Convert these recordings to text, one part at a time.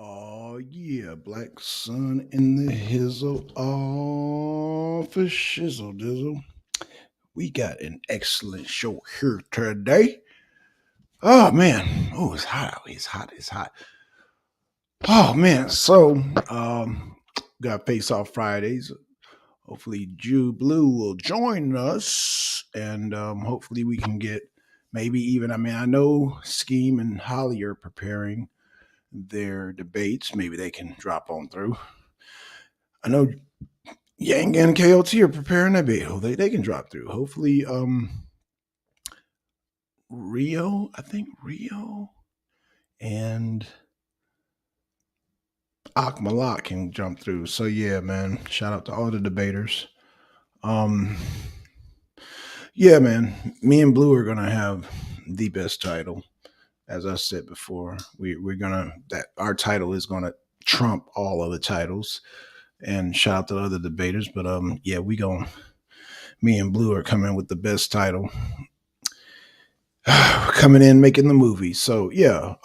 Oh yeah, Blackson in the hizzle, all for shizzle dizzle. We got an excellent show here today. Oh man, oh it's hot out. It's hot. It's hot. Oh man, so got Face Off Fridays. Hopefully, Jew Blue will join us, and hopefully we can get maybe even. I mean, I know Scheme and Holly are preparing their debates. Maybe they can drop on through. I know Yang and KOT are preparing that bait. They can drop through. Hopefully, Rio and Akmalak can jump through. So yeah, man. Shout out to all the debaters. Um, yeah, man. Me and Blue are gonna have the best title. As I said before, we're gonna that our title is gonna trump all other titles. And shout out to the other debaters. But yeah, we going me and Blue are coming with the best title. Coming in making the movie. So yeah.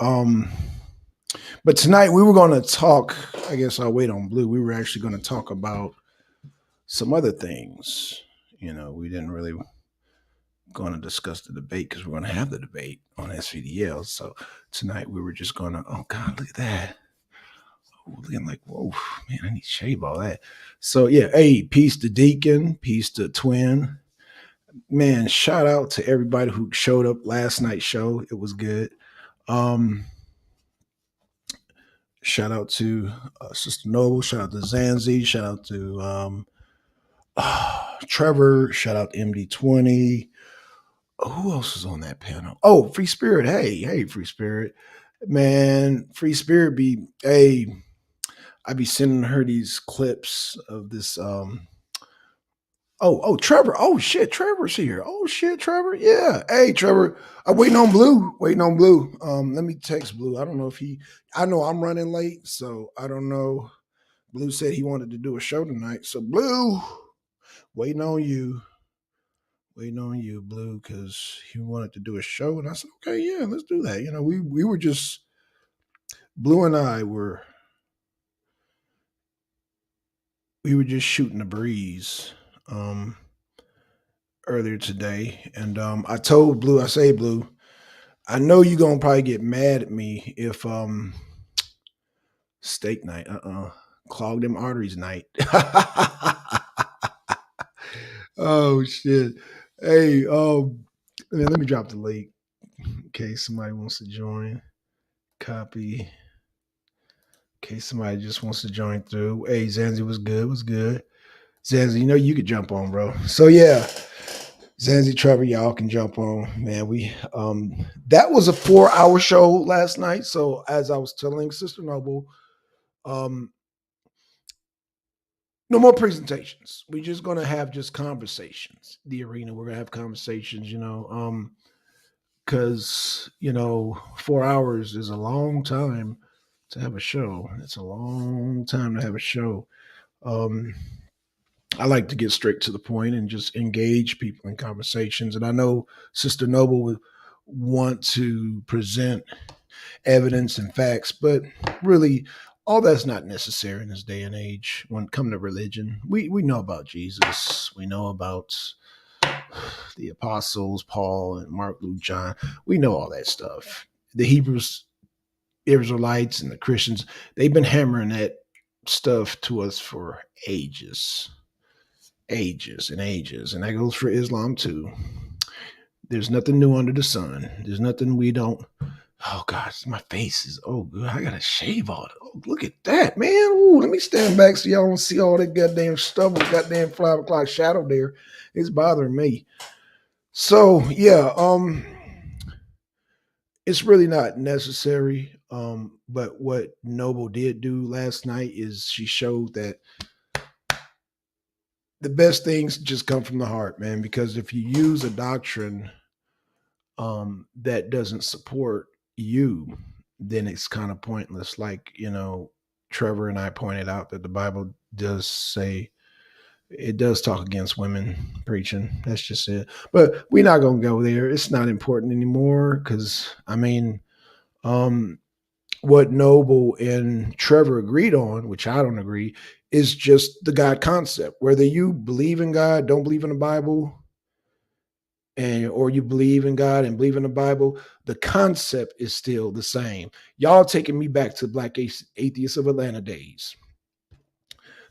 But tonight we were gonna talk, I guess I'll wait on Blue. We were actually gonna talk about some other things. We didn't really gonna discuss the debate because we're gonna have the debate on SVDL. So tonight we were just gonna, oh God, look at that. Looking like, whoa, man, I need to shave all that. So yeah, hey, peace to Deacon, peace to Twin. Man, shout out to everybody who showed up last night's show. It was good. Um, Shout out to Sister Noble. Shout out to Zanzi. Shout out to Trevor. Shout out to MD20. Who else is on that panel? Oh, Free Spirit. Hey, Free Spirit. Man, Free Spirit be, hey, I be sending her these clips of this Oh, Trevor. Oh shit, Trevor's here. Oh shit, Trevor. Yeah. Hey, Trevor. I'm waiting on Blue. Waiting on Blue. Let me text Blue. I don't know if he I know I'm running late, so I don't know. Blue said he wanted to do a show tonight. So Blue, waiting on you. Waiting on you, Blue, because he wanted to do a show. And I said, okay, yeah, let's do that. We were just Blue and I were just shooting the breeze. Earlier today, and I told Blue, I say, Blue, I know you're gonna probably get mad at me if steak night, clog them arteries night. Oh shit. Hey, man, let me drop the link in case somebody wants to join. Copy. In case somebody just wants to join through. Hey, Zanzi was good, was good. Zanzi, you could jump on, bro. So yeah. Zanzi Trevor, y'all can jump on. Man, we that was a 4-hour show last night. So as I was telling Sister Noble, um, no more presentations. We're just gonna have just conversations. The arena, we're gonna have conversations, because 4 hours is a long time to have a show. It's a long time to have a show. Um, I like to get straight to the point and just engage people in conversations. And I know Sister Noble would want to present evidence and facts, but really, all that's not necessary in this day and age. When it comes to religion, we know about Jesus, we know about the apostles, Paul and Mark, Luke, John. We know all that stuff. The Hebrews, Israelites, and the Christians, they've been hammering that stuff to us for ages and ages, and that goes for Islam too. There's nothing new under the sun. There's nothing we don't. Oh gosh, my face is. Oh good, I gotta shave all. Oh, look at that, man. Ooh, let me stand back so y'all don't see all that goddamn stubble, goddamn 5 o'clock shadow there. It's bothering me. So yeah, it's really not necessary. But what Noble did do last night is she showed that the best things just come from the heart, man. Because if you use a doctrine that doesn't support you, then it's kind of pointless. Like, Trevor and I pointed out that the Bible does say it does talk against women preaching. That's just it. But we're not gonna go there. It's not important anymore because I mean, um, what Noble and Trevor agreed on, which I don't agree, is just the God concept. Whether you believe in God, don't believe in the Bible, and or you believe in God and believe in the Bible, the concept is still the same. Y'all taking me back to Black Atheists of Atlanta days.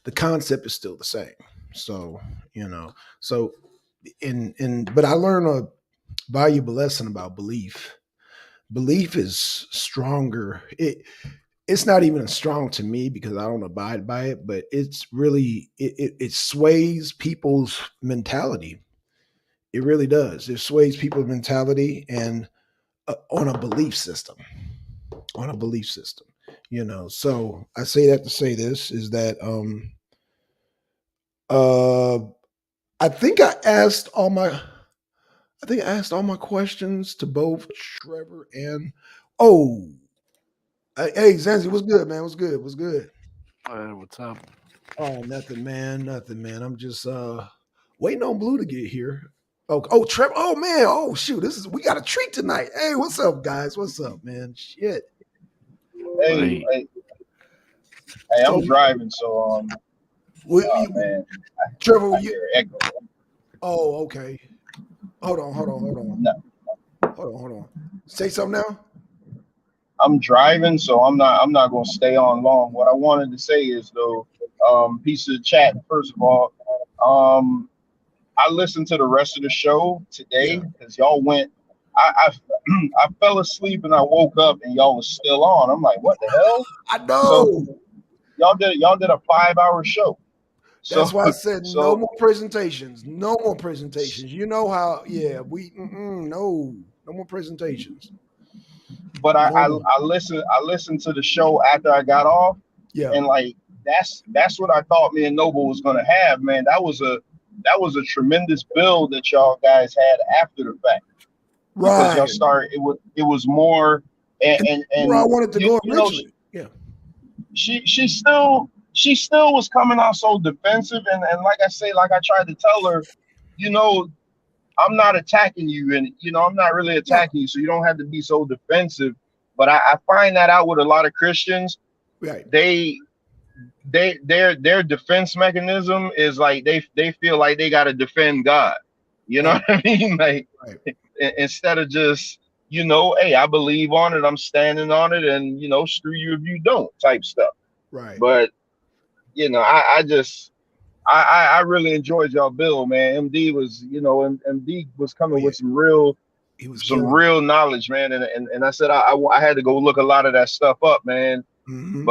The concept is still the same. So, so in but I learned a valuable lesson about belief. Belief is stronger. It's not even as strong to me because I don't abide by it, but it's really it sways people's mentality. It really does. It sways people's mentality and on a belief system. On a belief system. So I say that to say this is that uh I think I asked all my questions to both Trevor and oh hey Zanzi, what's good, man? What's good? What's good? What's up? Oh, nothing, man. Nothing, man. I'm just waiting on Blue to get here. Oh, Trevor. Oh man. Oh shoot. We got a treat tonight. Hey, what's up, guys? What's up, man? Shit. Hey, Right. I'm So, driving, so we, man, Trevor. I hear echo. Oh, okay. Hold on. No, Hold on. Say something now. I'm driving, so I'm not gonna stay on long. What I wanted to say is though, piece of chat. First of all, um, I listened to the rest of the show Yeah. today because y'all went. I I fell asleep and I woke up and y'all was still on. I'm like, what the hell? I So know. y'all did a 5 hour show. So That's why I said no so more presentations. No more presentations. You know how? Yeah. No more presentations. but No more. I listened to the show after I got off, Yeah. and like that's what I thought me and Noble was gonna have, man. That was a tremendous build that y'all guys had after the fact because y'all Right. started it was more and And and, where I and wanted to you, go you know originally. Yeah. she still was coming out so defensive and like I tried to tell her, you know, I'm not attacking you, and I'm not really No. attacking you, so you don't have to be so defensive. But I find that out with a lot of Christians. Right. They their defense mechanism is like they feel like they got to defend God. You know Right. what I mean? Like Right. instead of just hey, I believe on it, I'm standing on it, and screw you if you don't type stuff. Right. But I just I really enjoyed y'all bill, man. MD was Oh coming yeah. with some real He was some killing it. real knowledge, man. And I said I had to go look a lot of that stuff up, man. Hmm.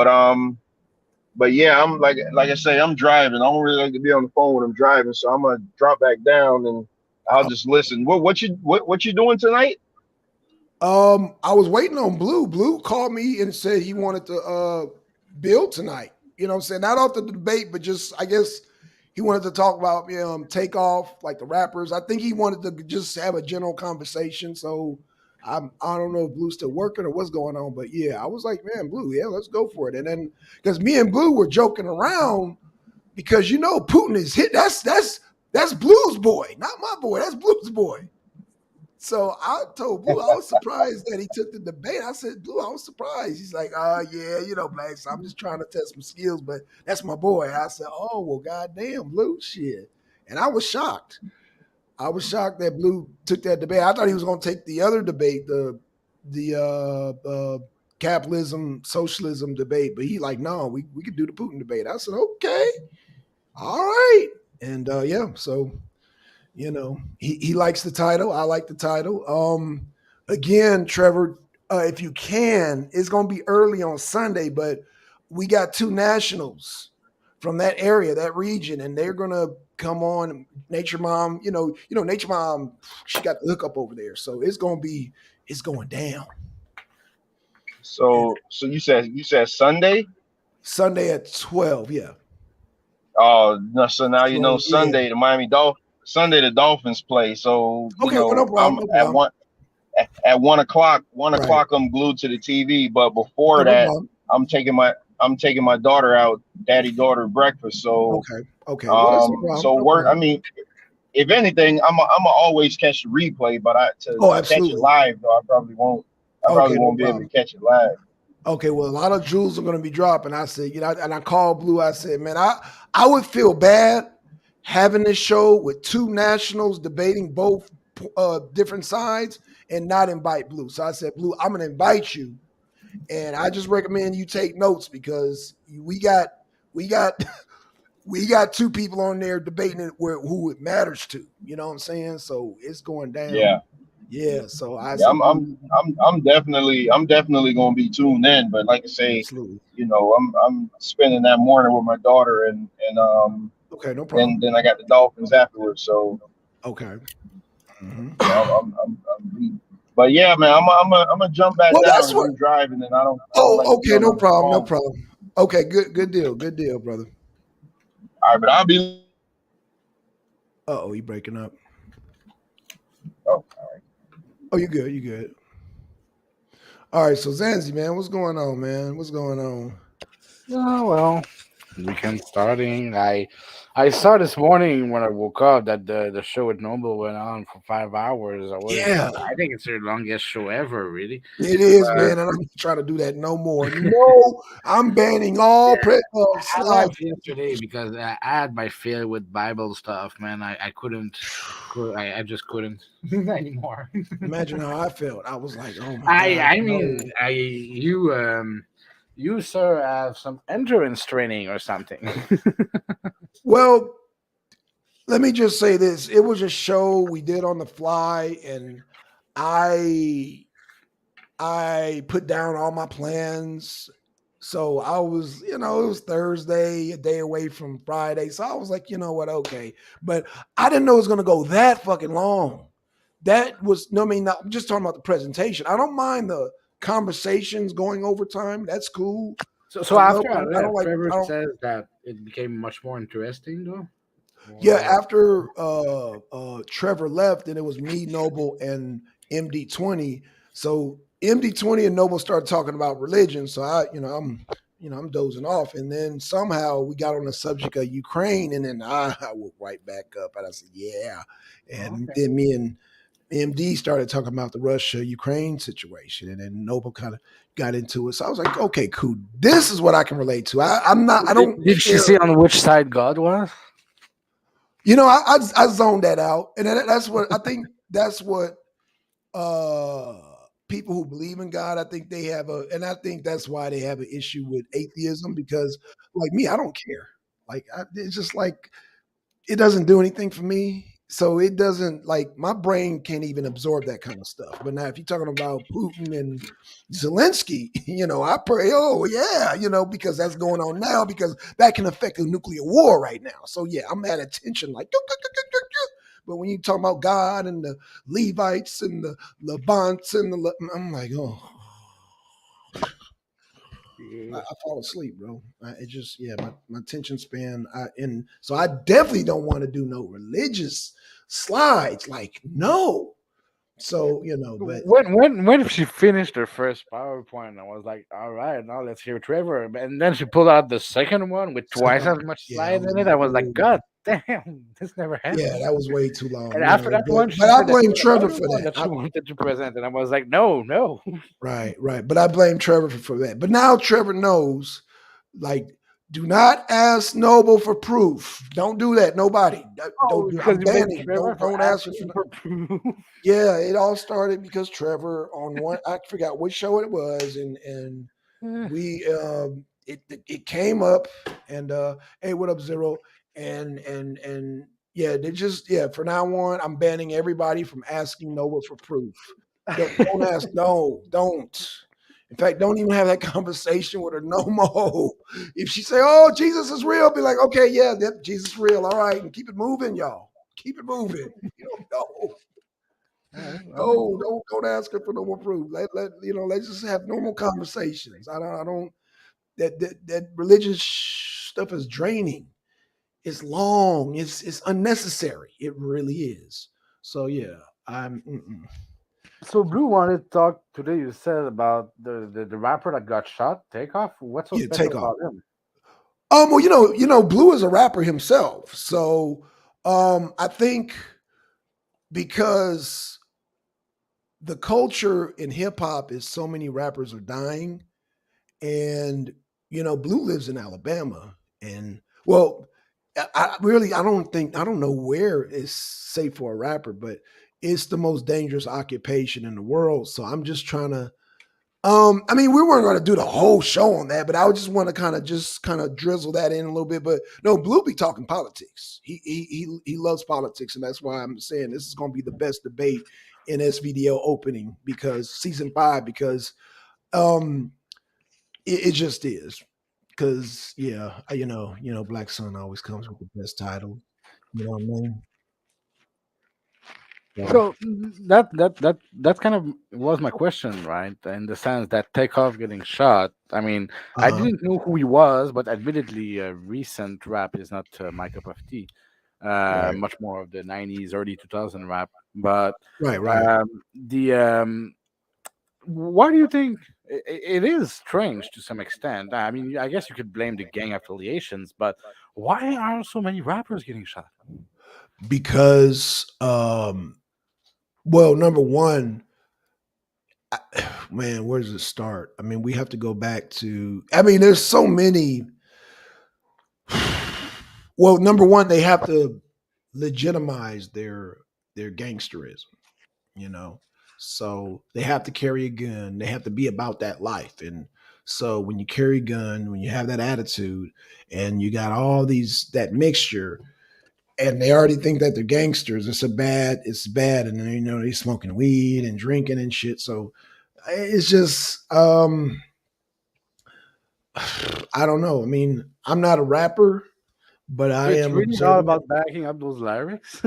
But yeah, I'm like I say, I'm driving. I don't really like to be on the phone when I'm driving, so I'm gonna drop back down and I'll just listen. What you doing tonight? I was waiting on Blue. Blue called me and said he wanted to build tonight. You know what I'm saying? Not off the debate, but just I guess he wanted to talk about takeoff, like the rappers. I think he wanted to just have a general conversation. So I don't know if Blue's still working or what's going on, but yeah, I was like, man, Blue, yeah, let's go for it. And then because me and Blue were joking around because Putin is hit. That's Blue's boy, not my boy. That's Blue's boy. So I told Blue I was surprised that he took the debate. I said, Blue, I was surprised. He's like, yeah, Black. So I'm just trying to test some skills, but that's my boy. I said, oh, well, goddamn, Blue, shit. And I was shocked. I was shocked that Blue took that debate. I thought he was going to take the other debate, the capitalism, socialism debate, but he like, no, we could do the Putin debate. I said, okay, all right. And yeah, so he likes the title. I like the title. Again, Trevor, if you can, it's going to be early on Sunday, but we got two nationals from that area, that region, and they're going to come on. Nature Mom, Nature Mom, she got the hookup over there, so it's going down. And So you said Sunday. Sunday at 12, yeah. Oh no, so now Yeah. Sunday the Dolphins play. So Okay, well, no I'm problem, no at problem. at 1 o'clock. One Right. o'clock, I'm glued to the TV. But before Okay, no that, problem. I'm taking my daughter out, daddy daughter breakfast. So Okay, okay. Well, that's no problem, so no work. I problem. mean, if anything, I'm always catch the replay. But I to Oh, to catch it absolutely. live though, I probably won't. I Okay, probably no won't be able to problem. catch it live. Okay, well, a lot of jewels are going to be dropping. I said, and I called Blue. I said, man, I would feel bad having this show with two nationals debating both different sides and not invite Blue. So I said, Blue, I'm going to invite you, and I just recommend you take notes because we got we got two people on there debating it where who it matters to. You know what I'm saying? So it's going down. Yeah, Yeah. So I yeah. said, Blue, I'm definitely gonna be tuned in. But like I say, absolutely. I'm spending that morning with my daughter, Okay, no and problem. then I got the Dolphins afterwards. So Okay. yeah, Mhm. but yeah, man, I'm gonna jump back Well, down that's because what. I'm driving and I don't like Oh, to be okay, on no the problem, no phone. problem. Okay, good deal, brother. All right, but I'll be. Oh, you breaking up? Oh, Oh, you good? You good? All right, so Zanzi, man, what's going on, man? What's going on? Oh well, weekend starting. I saw this morning when I woke up that the show with Noble went on for 5 hours. Yeah, I think it's their longest show ever, really. it is, But man, and I'm trying to do that no more. No, I'm banning all I left slides. yesterday because I had my fill with Bible stuff, man. I couldn't, I just couldn't anymore. Imagine how I felt. I was like, oh my god, I mean, no. you sir have some endurance training or something. Well, let me just say this: it was a show we did on the fly, and I I put down all my plans. So I was, it was Thursday, a day away from Friday. So I was like, you know what, okay. But I didn't know it was gonna go that fucking long. That was no, I mean, I'm just talking about the presentation. I don't mind the conversations going over time. That's cool. So I love after I I don't left, like Trevor I don't says that it became much more interesting, though. yeah, Or after Trevor left, and it was me, Noble, and MD20. So MD20 and Noble started talking about religion. So I'm dozing off, and then somehow we got on the subject of Ukraine, and then I woke right back up, and I said, "Yeah," and okay. then me and MD started talking about the Russia Ukraine situation, and then Noble kind of got into it. So I was like, "Okay, cool. This is what I can relate to. I'm not. I don't Did she care." see on which side God was? I zoned that out, and that's what I think. That's what uh, people who believe in God, I think they have and I think that's why they have an issue with atheism because, like me, I don't care. It's just like it doesn't do anything for me. So it doesn't like my brain can't even absorb that kind of stuff. But now, if you're talking about Putin and Zelensky, I pray, oh yeah, because that's going on now because that can affect a nuclear war right now. So yeah, I'm at attention like, but when you talk about God and the Levites and the Levants and I'm like, oh, Yeah. I fall asleep, bro. It just, yeah, my attention span. And so I definitely don't want to do no religious slides. Like, no. So, but When she finished her first PowerPoint, I was like, all right, now let's hear Trevor. And then she pulled out the second one with twice second, as much yeah, I slides was in it. like, I was like, oh, God damn, this never yeah, happened. that was way too long. And after that one, But she I said that she blame had Trevor another for one that. that she wanted to present, and I was like, no, no. Right, right. But I blame Trevor for that. But now Trevor knows, like, do not ask Noble for proof. Don't do that. Nobody. Oh, Don't do. because I'm you blame banning. Trevor for Don't ask her for. asking for proof. Yeah, it all started because Trevor on one. I forgot which show it was, and we it came up, and hey, what up, Zero? And yeah, they just yeah. For now on, I'm banning everybody from asking Noble for proof. Don't ask. No, don't. In fact, don't even have that conversation with her no more. If she say, "Oh, Jesus is real," be like, "Okay, yeah, Jesus is real. All right, and keep it moving, y'all. Keep it moving." No, Well, don't ask her for no more proof. Let's just have normal conversations. I don't that religious stuff is draining. It's long. It's unnecessary. It really is. So yeah, I'm. so Blue wanted to talk today. You said about the rapper that got shot. Takeoff. What's so Yeah, special take off. about him? Well, Blue is a rapper himself. So I think because the culture in hip hop is so many rappers are dying, and Blue lives in Alabama, and well, I really I don't know where it's safe for a rapper, but it's the most dangerous occupation in the world. So I'm just trying to. I mean, we weren't going to do the whole show on that, but I would just want to kind of drizzle that in a little bit. But no, Blue be talking politics. He loves politics, and that's why I'm saying this is going to be the best debate in SVDO opening because season 5 because um it just is because yeah, Black Sun always comes with the best title. You know what I mean? So, So that kind of was my question, right? In the sense that Takeoff getting shot. I mean, I uh-huh. didn't know who he was, but admittedly, recent rap is not my cup of tea. Right, Much more of the '90s, early 2000 rap. But right. um, the why do you think it is strange to some extent? I mean, I guess you could blame the gang affiliations, but why are so many rappers getting shot? Because well, number one, I, man, where does it start? I mean, we have to go back to. I mean, there's so many. Well, number one, they have to legitimize their gangsterism. You know, so they have to carry a gun. They have to be about that life. And so when you carry a gun, when you have that attitude, and you got all these that mixture, and they already think that they're gangsters. It's bad, and then they smoking weed and drinking and shit. So it's just I don't know. I mean, I'm not a rapper, but So I it's am really all observing it. about backing up those lyrics.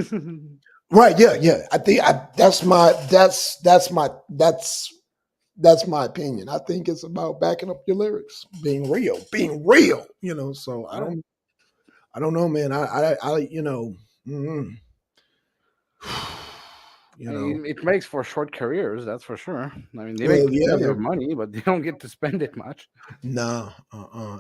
Right? Yeah. I think that's my opinion. I think it's about backing up your lyrics, being real, being real. So Right. I don't know, man. Mm, you know. It makes for short careers, that's for sure. I mean, they make Well, yeah, plenty of money, but they don't get to spend it much. no,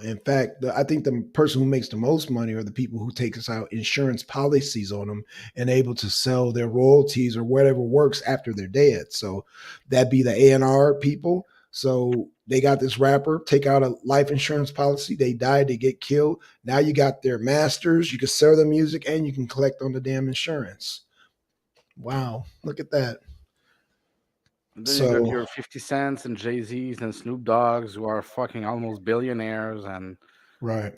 In fact, I think the person who makes the most money are the people who takes out insurance policies on them and able to sell their royalties or whatever works after they're dead. So that'd be the A&R people. So they got this rapper take out a life insurance policy. They died, they get killed. Now you got their masters. You can sell their music and you can collect on the damn insurance. Wow, look at that. And then you got So your 50 Cents and Jay Z's and Snoop Dogg's who are fucking almost billionaires. And right.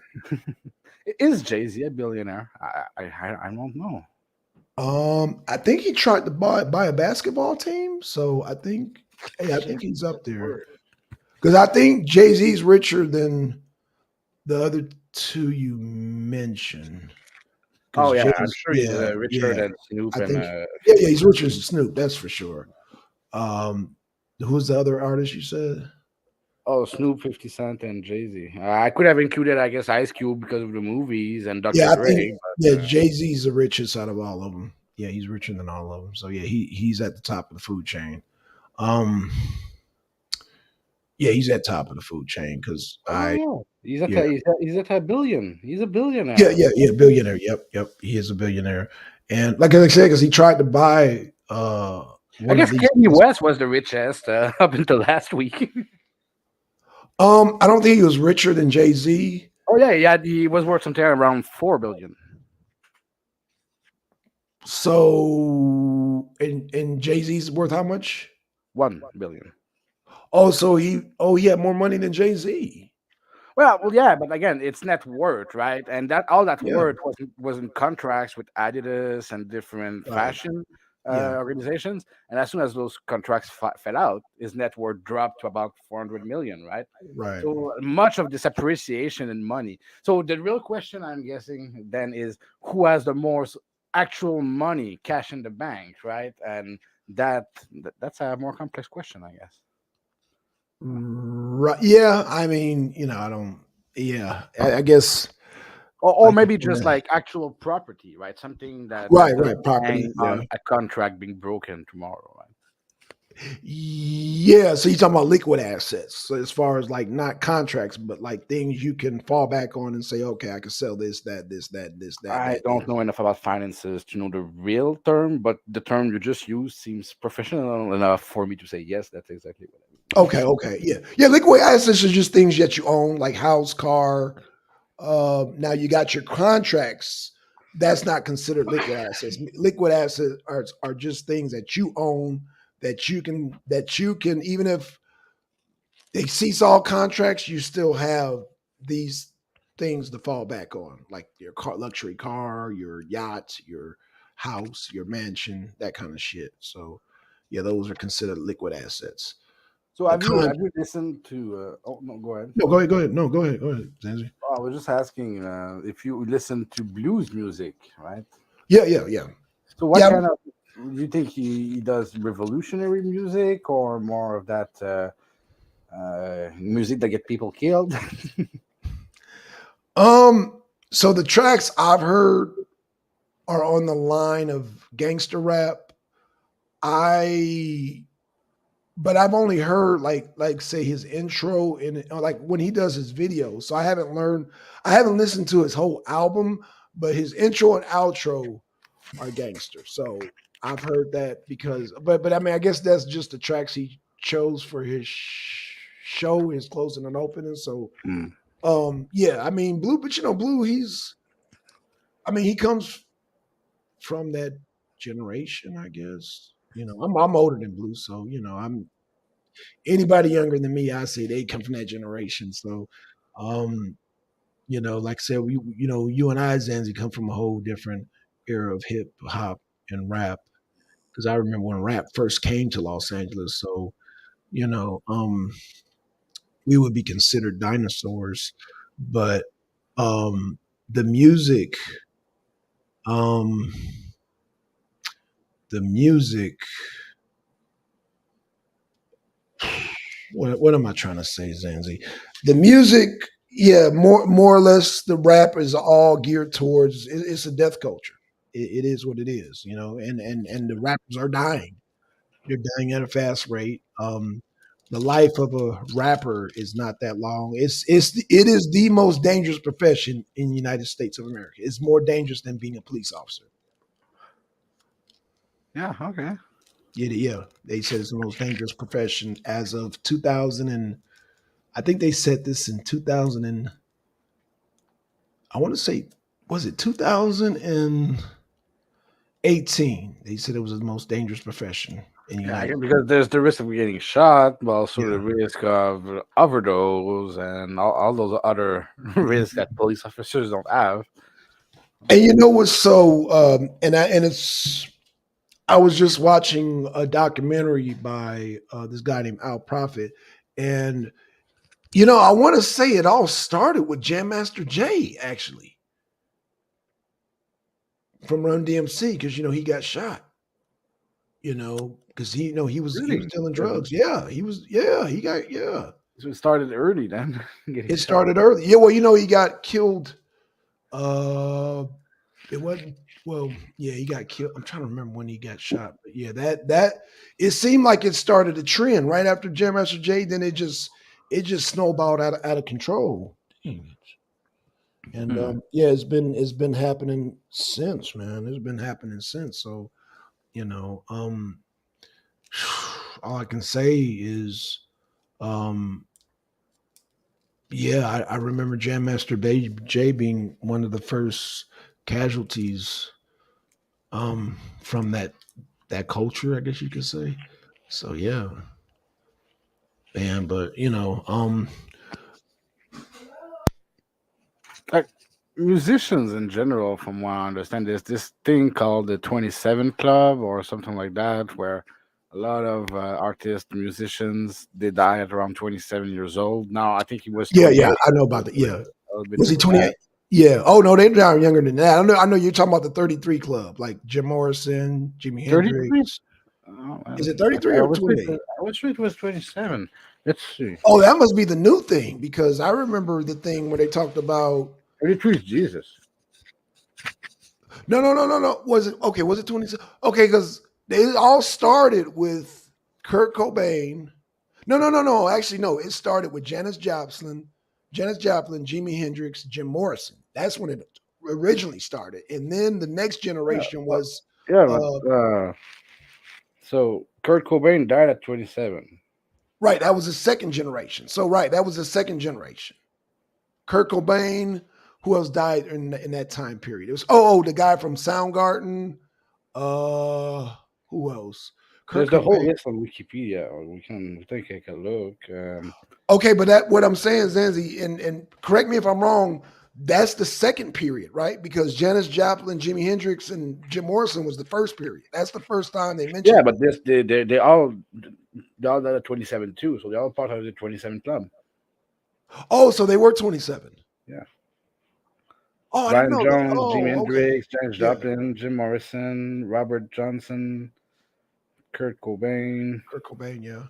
is Jay Z a billionaire? I don't know. I think he tried to buy a basketball team. So I Shit, think he's up there word. because I think Jay Z's richer than the other two you mentioned. Oh Because yeah, I'm Jay's, sure he's richer than Snoop I and think, 50 he's Cent. richer than Snoop. That's for sure. Um, who's the other artist you said? Oh, Snoop, 50 Cent, and Jay Z. I could have included, I guess, Ice Cube because of the movies and Dr. Yeah, I think Dre, but Jay Z's the richest out of all of them. Yeah, he's richer than all of them. So yeah, he's at the top of the food chain. Um, yeah, he's at top of the food chain because oh I yeah, yeah he's at a billion. He's a yeah billionaire. yeah yeah billionaire. Yep, he is a billionaire. And like I said, because he tried to buy I one of guess these. Kanye West was the richest up until last week. I don't think he was richer than Jay Z. Oh yeah, he was worth something around 4 billion. So and Jay Z's worth how much? 1 billion. Oh, so he had more money than Jay Z. Well, yeah, but again, it's net worth, right? And that all that Yeah, worth was in contracts with Adidas and different right. fashion Yeah, organizations. And as soon as those contracts fell out, his net worth dropped to about 400 million, right? right. So much of this appreciation in money. So the real question, I'm guessing, then is who has the most actual money, cash in the bank, right? And that's a more complex question, I guess. Right. Yeah, I mean, I don't. Yeah, I guess Or like maybe just like actual property, right? Something that right, doesn't property. hang Yeah, on a contract being broken tomorrow, right? yeah. So you're talking about liquid assets. So as far as like not contracts, but like things you can fall back on and say, okay, I can sell this, that, this, that, this, that, I that, don't this. know enough about finances to know the real term, but the term you just used seems professional enough for me to say yes. That's exactly what I mean. Okay, okay, yeah, yeah. Liquid assets are just things that you own, like house, car. Now you got your contracts. That's not considered liquid assets. Liquid assets are just things that you own that you can even if they cease all contracts, you still have these things to fall back on, like your car, luxury car, your yacht, your house, your mansion, that kind of shit. So, yeah, those are considered liquid assets. So The have con you listened to? Oh no, go ahead. No, go ahead, go ahead. No, go ahead, Zanzi. I was just asking if you listen to blues music, right? Yeah, yeah, yeah, So what yeah. kind of do you think he does revolutionary music or more of that music that get people killed? So the tracks I've heard are on the line of gangster rap. I but I've only heard like say his intro and like when he does his videos. So I haven't listened to his whole album, but his intro and outro are gangster. So I've heard that because but I mean I guess that's just the tracks he chose for his show, his closing and opening. So Hmm. yeah, I mean Blue, but Blue, I mean he comes from that generation, I guess. I'm older than Blue, so I'm anybody younger than me, I say they come from that generation. So, um, like I said, you and I, Zanzi, come from a whole different era of hip hop and rap. Because I remember when rap first came to Los Angeles, so you know, um, we would be considered dinosaurs. But um, the music, um, the music what am I trying to say, Zanzi? The music, yeah, more or less, the rap is all geared towards. It's a death culture. It is what it is, and the rappers are dying. They're dying at a fast rate. The life of a rapper is not that long. It is the most dangerous profession in the United States of America. It's more dangerous than being a police officer. Yeah. Okay. Yeah, yeah. They said it's the most dangerous profession as of 2000 and I think they said this in 2000 and I want to say was it 2018? They said it was the most dangerous profession in the Yeah, United because States. there's the risk of getting shot, but also the Yeah. risk of overdose and all those other risks Mhm. that police officers don't have. And you know what's so and it's I was just watching a documentary by this guy named Al Prophet, and I want to say it all started with Jam Master Jay actually from Run DMC because he got shot. Because he was Really? dealing drugs. Yeah, he got So it started early then, getting It shot. started early. Yeah, well, he got killed. Uh, it wasn't. Well, yeah, he got killed. I'm trying to remember when he got shot, but yeah, that it seemed like it started a trend right after Jam Master Jay. Then it just snowballed out of control. Dang it. And Hmm. yeah, it's been happening since, man. It's been happening since. So you know, um, all I can say is, um, yeah, I remember Jam Master Jay being one of the first casualties from that culture, I guess you could say. So yeah, man. But Like musicians in general, from what I understand, there's this thing called the 27 Club or something like that, where a lot of artists, musicians, they die at around 27 years old. Now, I think he was yeah, 28, yeah, I know about that. Yeah, a little bit was he over that. 28? Yeah. Oh no, they're down younger than that. I know you're talking about the 33 Club, like Jim Morrison, Jimi 33? Hendrix. Oh, Is well, it 33 or 28? I was sure it was 27. Let's see. Oh, that must be the new thing because I remember the thing where they talked about. 33 is Jesus. No, no, no, no, no. Was it okay? Was it 20? Okay, because they all started with Kurt Cobain. No, no, no, no. Actually, no. It started with Janis Joplin, Jimi Hendrix, Jim Morrison. That's when it originally started, and then the next Yeah, generation but, was. yeah, Uh, but so Kurt Cobain died at 27. Right, that was the second generation. So right, that was the second generation. Kurt Cobain. Who else died in that time period? It was the guy from Soundgarden. Uh, who else? There's Kurt the whole Cobain. list on Wikipedia, or we can take a look. Okay, but that what I'm saying, Zanzi, and correct me if I'm wrong. That's the second period, right? Because Janis Joplin, Jimi Hendrix, and Jim Morrison was the first period. That's the first time they Yeah, mentioned. but this they all done at 27 too, so they're all part of the 27 club. Oh, so they were 27. Yeah. Oh, I didn't Brian know that. Jones, Jimi Oh, okay. Hendrix, Janis Yeah, Joplin, Jim Morrison, Robert Johnson, Kurt Cobain, Kurt Cobain. Yeah,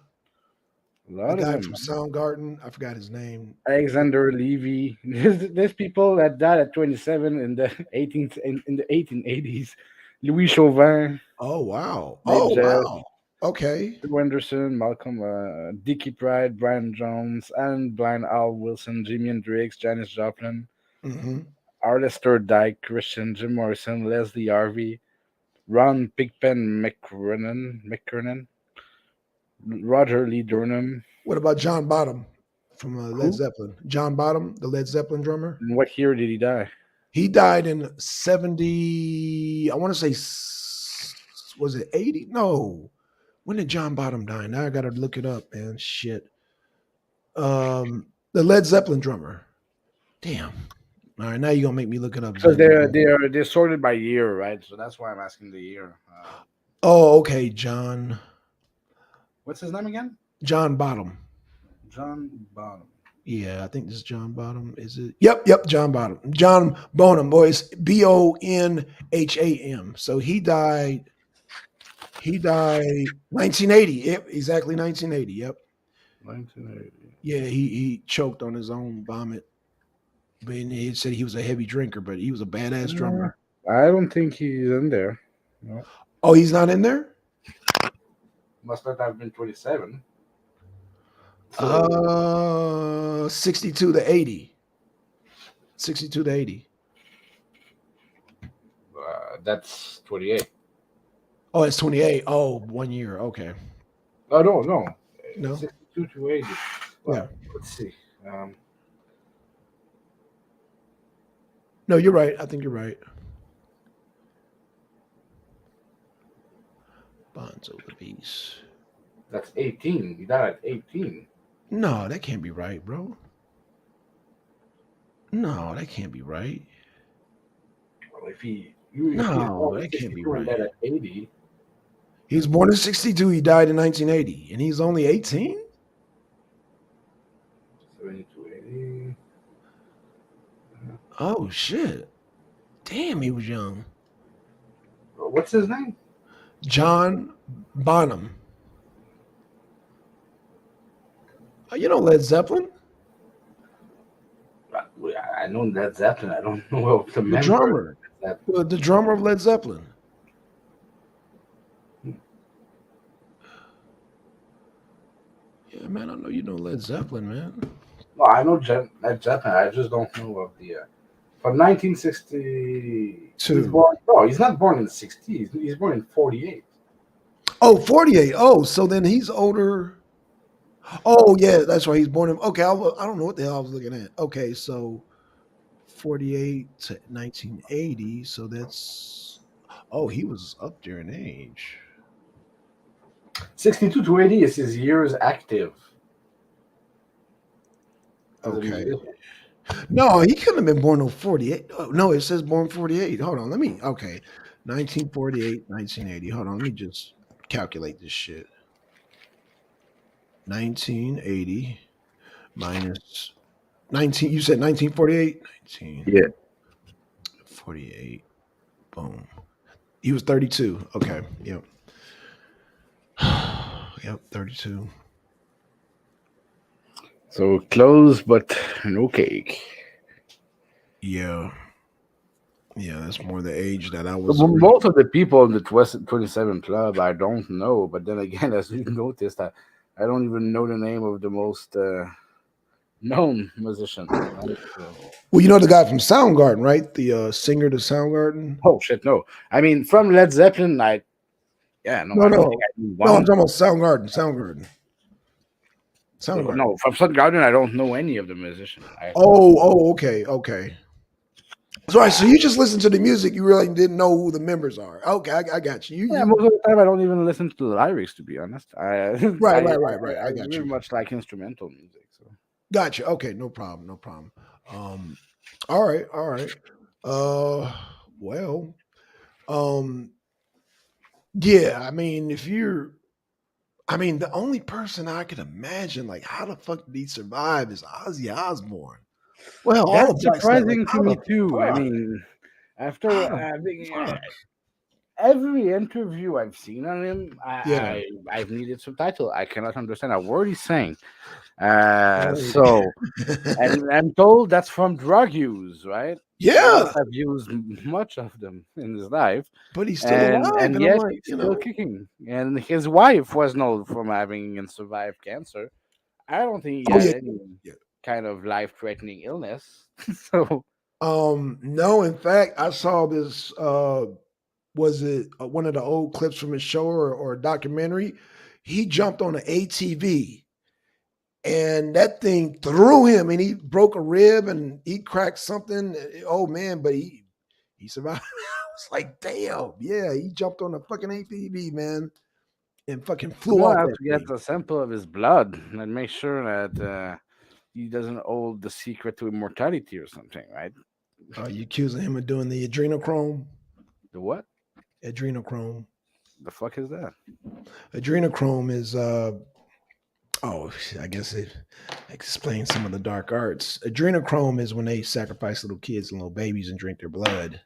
a the lot of guy them, from man. Soundgarden. I forgot his name. Alexander Levy. There's people that died at 27 in the 18th in the 1880s. Louis Chauvin, Oh wow. Nate Oh Jazz, wow. Okay. Drew Henderson, Malcolm, Dickie Pride, Brian Jones, Alan Blind, Al Wilson, Jimi Hendrix, Janis Joplin, Hmm. Arlester Dyke, Christian, Jim Morrison, Leslie Harvey, Ron Pigpen McKernan, Roger Lee Durham. What about John Bottom from Led Who? Zeppelin? John Bottom, the Led Zeppelin drummer. In what year did he die? He died in 70. I want to say, was it 80? No. When did John Bottom die? Now I got to look it up, man. Shit. The Led Zeppelin drummer. Damn. All right, now you're gonna make me look it up, Because Zenzi. they're sorted by year, right? So that's why I'm asking the year. Oh, okay, John. What's his name again? John Bottom. John Bonham. Yeah, I think this is John Bottom. Is it? Yep, John Bottom. John Bonham, boys. Bonham. So he died. He died 1980. Yep, exactly 1980. Yep. 1980. Yeah, he choked on his own vomit. But he said he was a heavy drinker, but he was a badass drummer. I don't think he's in there. No. Oh, he's not in there? Must not have been 27. So 62 to 80. 62 to 80. that's 28. Oh, it's 28. Oh, 1 year. Okay. Oh, no. No. 62 to 80. Well, Yeah. let's see. No, you're right. I think you're right. Bonzo the Beast. That's 18. He died at 18. No, that can't be right, bro. No, that can't be right. Well, if he's No, born that can't be 62 and right. died at 80, He was born in 62. He died in 1980. And he's only 18? 70 to 80. Oh, shit. Damn, he was young. What's his name? John Bonham. You know Led Zeppelin? I know Led Zeppelin. I don't know of the The member. drummer. The drummer of Led Zeppelin. Yeah, man, I know you know Led Zeppelin, man. No, I know Led Zeppelin. I just don't know of the. From 1960. He's born. No, he's not born in the 60s. He's born in 48. Oh, 48. Oh, so then he's older. Oh, yeah, that's right. He's born in. Okay, I don't know what the hell I was looking at. Okay, so 48 to 1980. So that's. Oh, he was up there in age. 62 to 80 is his years active. As a Okay. musician. No, he couldn't have been born in 48. Oh, no, it says born 48. Hold on. Okay. 1948, 1980. Hold on. Let me just calculate this shit. 1980 minus 19. You said 1948? 1948. Boom. He was 32. Okay. Yep. Yep. 32. So close, but no cake. Yeah. Yeah, that's more the age that I was. Most of the people in the 27 Club, I don't know. But then again, as you noticed, I don't even know the name of the most known musician. Right? So. Well, you know the guy from Soundgarden, right? The singer to Soundgarden. Oh shit, no. I mean, from Led Zeppelin, I don't think I knew No, I'm one. talking about Soundgarden. Soundgarden. Soundgarden. No, from Soundgarden, I don't know any of the musicians. Okay, okay. So, so you just listen to the music. You really didn't know who the members are. Okay, I got you. Yeah, You most of the time I don't even listen to the lyrics, to be honest. right, I, right. I I got very you. much like instrumental music. So Got you. Okay, no problem, no problem. Um, all right, all right. Uh, well, um, yeah. I mean, if you're, I mean, the only person I could imagine, like, how the fuck did he survive is Ozzy Osbourne. Well, all that's of us that, like, surprising to how me the too. I fuck, mean, how after the having fuck, every interview I've seen on him, yeah. I've needed subtitle. I cannot understand a word he's saying. Right. So and I'm told that's from drug use, right? He must Yeah, have used much of them in his life, but he's still alive, and and I'm yet like, he's still kicking. And his wife was known from having and survived cancer. I don't think he oh had yeah, any yeah. kind of life-threatening illness. So No, in fact, I saw this. Was it one of the old clips from his show or a documentary? He jumped on an ATV and that thing threw him, and he broke a rib and he cracked something. Oh man, but he survived. I was like, damn, yeah, he jumped on a fucking ATV, man, and fucking flew I'm gonna off have that to get thing. a sample of his blood and make sure that he doesn't hold the secret to immortality or something, right? Are you accusing him of doing the adrenochrome? The what? Adrenochrome. The fuck is that? Adrenochrome is oh, I guess it explains some of the dark arts. Adrenochrome is when they sacrifice little kids and little babies and drink their blood,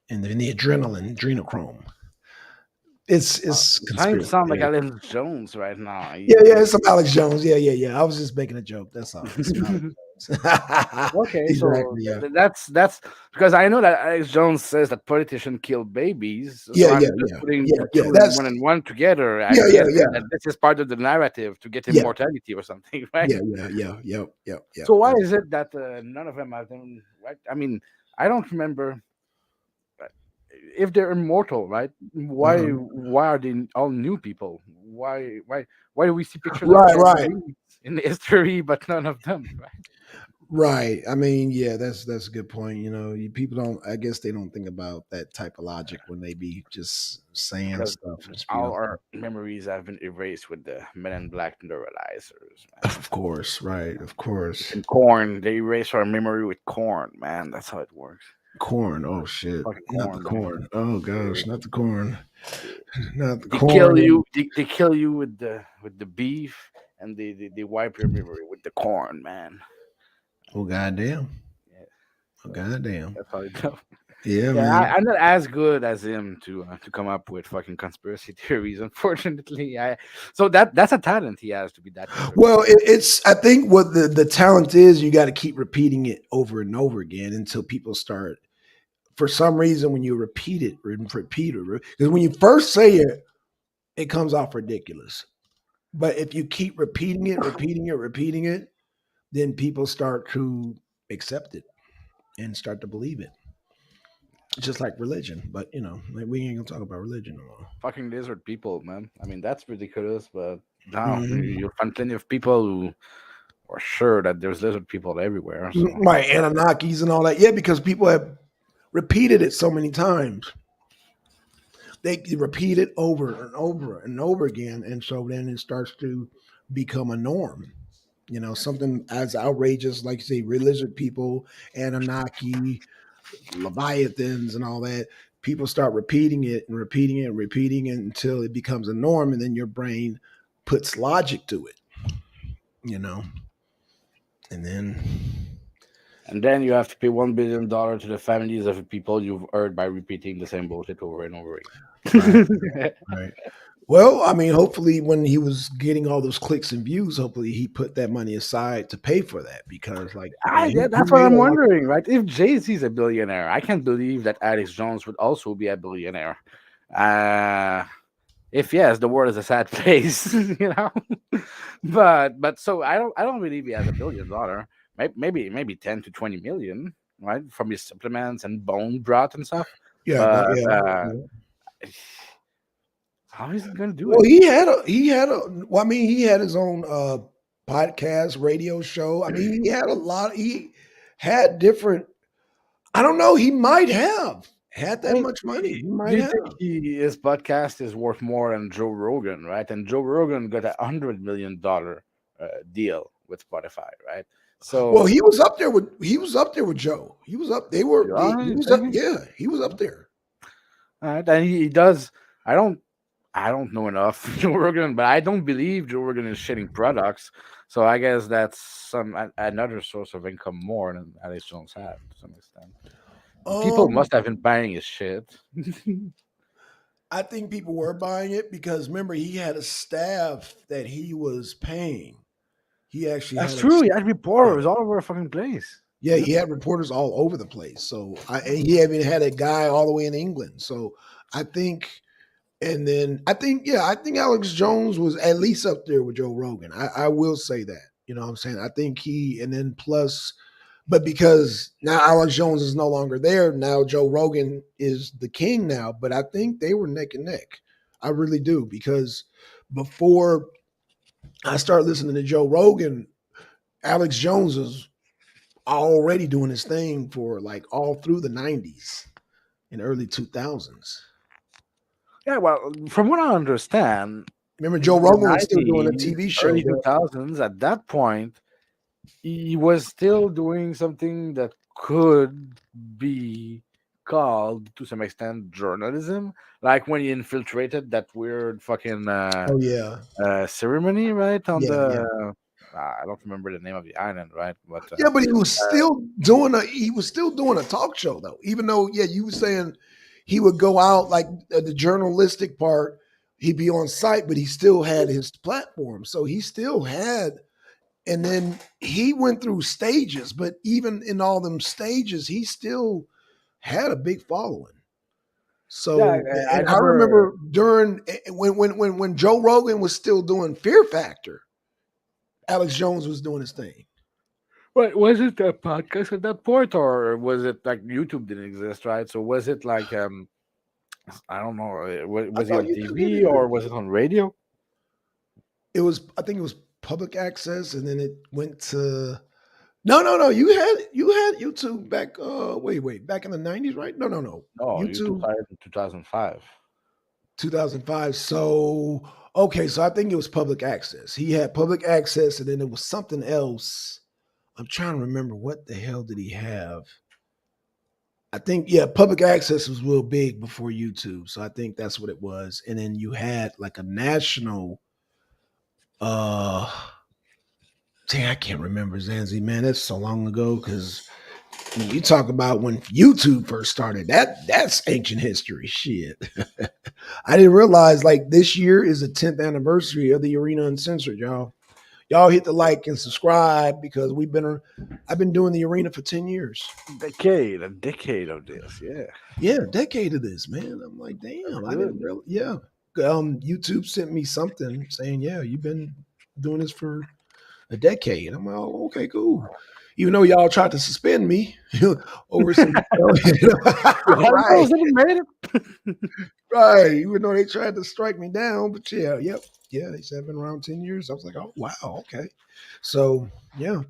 and then the adrenochrome. It's You're trying to conspiracy sound like theory. Alex Jones right now. Yeah, it's some Alex Jones. Yeah. I was just making a joke. That's all. It's some Alex Jones. Okay, so Exactly. Yeah. that's because I know that Alex Jones says that politicians kill babies. So Yeah. I'm Yeah. just Yeah. putting Yeah. the Yeah. two That's and one together. yeah. I'm Yeah. guessing Yeah. that this is part of the narrative to get Yeah. immortality or something, right? Yeah. Yeah. Yeah. Yeah. Yeah. Yeah. So why That's is it that none of them have them? Right? I mean, I don't remember uh, if they're immortal, right? uh Why are they all new people? Why do we see pictures of right. Keanu Right. Reeves in history, but none of them, right? Right. I mean, yeah, that's a good point. People don't. I guess they don't think about that type of logic when they be just saying Because stuff and all spewing our stuff. memories have been erased with the Men in Black neuralizers, man. Of course, right. Of course. And corn, they erase our memory with corn, man. That's how it works. Corn. Oh shit. Fucking Not the corn, man. corn. Oh They, gosh, not the corn. they, Not the they kill corn. you. They kill you with the beef, and they wipe your memory with the corn, man. Oh goddamn. Yeah, Oh so goddamn. that's how it goes. Yeah, Yeah, man. I'm not as good as him to come up with fucking conspiracy theories. Unfortunately, I so that's a talent he has to be that good. Well, it's. I think what the talent is, you got to keep repeating it over and over again until people start. For some reason, when you repeat it, because when you first say it, it comes off ridiculous. But if you keep repeating it, then people start to accept it and start to believe it. Just like religion, but like we ain't gonna talk about religion no more. Fucking lizard people, man. I mean, that's ridiculous, but now Mhm. you'll find plenty of people who are sure that there's lizard people everywhere. So Right, Anunnakis and all that. Yeah, because people have repeated it so many times. They repeat it over and over and over again, and so then it starts to become a norm. Something as outrageous, like say, lizard people, Anunnaki, Leviathans, and all that. People start repeating it and repeating it and repeating it until it becomes a norm, and then your brain puts logic to it. You know, and then and then you have to pay $1 billion to the families of the people you've hurt by repeating the same bullshit over and over right, again. right. Well, I mean, hopefully, when he was getting all those clicks and views, hopefully he put that money aside to pay for that because, like, Yeah, he that's what made I'm a lot. wondering, right? If Jay Z's a billionaire, I can't believe that Alex Jones would also be a billionaire. Uh, if yes, the world is a sad place, you know. But so I don't believe he has $1 billion. Maybe 10 to 20 million, right, from his supplements and bone broth and stuff. Yeah, But yeah. Yeah. how is he gonna do Well, it? he had a. Well, I mean, he had his own. podcast, radio show. I mean, he had a lot. He had different. I don't know. He might have had I that mean, much money. He do might you have. think his podcast is worth more than Joe Rogan, right? And Joe Rogan got $100 million deal with Spotify, right? Well, So, he was up there with Joe. He was up. They were. He you was up. think? Yeah, he was up there. All right, and he does. I don't. I don't know enough Joe Rogan, but I don't believe Joe Rogan is shitting products. So I guess that's another source of income more than Alex Jones had to some extent. People Um, must have been buying his shit. I think people were buying it because remember he had a staff that he was paying. He actually That's had a true. He had yeah. reporters all over the fucking place. Yeah, he had reporters all over the place. So and he even had a guy all the way in England. So I think, and then I think Alex Jones was at least up there with Joe Rogan. I will say that. You know what I'm saying? I think and then plus, but because now Alex Jones is no longer there, now Joe Rogan is the king now. But I think they were neck and neck. I really do because before I started listening to Joe Rogan, Alex Jones was already doing his thing for like all through the 90s and early 2000s. Yeah, well, from what I understand, Remember, in Joe the Rogan was still doing a 90s, TV show. early 2000s, at that point, he was still doing something that could be called, to some extent, journalism. Like when he infiltrated that weird fucking Oh yeah, ceremony, right? On yeah, yeah, the, I don't remember the name of the island, right? But yeah. But he was still doing a talk show though. Even though, yeah, you were saying he would go out like the journalistic part, he'd be on site, but he still had his platform. So he still had. And then he went through stages, but even in all them stages, he still had a big following. yeah, So, I and I never. remember during when Joe Rogan was still doing Fear Factor, Alex Jones was doing his thing. Wait, was it a podcast at that point, or was it like YouTube didn't exist, right? So was it like I don't know, I was he thought on YouTube did TV or exist. was it on radio? I think it was public access, and then it went to no. You had YouTube back. Wait, back in the 90s, right? No. No, YouTube YouTube started in 2005. 2005. So okay, so I think it was public access. He had public access, and then it was something else. I'm trying to remember what the hell did he have. I think yeah, public access was real big before YouTube, so I think that's what it was. And then you had like a national. uh Dang, I can't remember Zanzi, man. That's so long ago. Because you talk about when YouTube first started, that's ancient history. Shit, I didn't realize like this year is the 10th anniversary of the Arena Uncensored, y'all. Y'all hit the like and subscribe because I've been doing the arena for 10 years. A decade of this, yeah. Yeah, a decade of this, man. I'm like, That's damn, I didn't good. really. Yeah, YouTube sent me something saying, yeah, you've been doing this for a decade. I'm like, oh, okay, cool. Even though y'all tried to suspend me over some, Well, right, those didn't made it. right. Even though they tried to strike me down, but yeah, yep, yeah, they said I've been around 10 years. I was like, oh wow, okay. So yeah,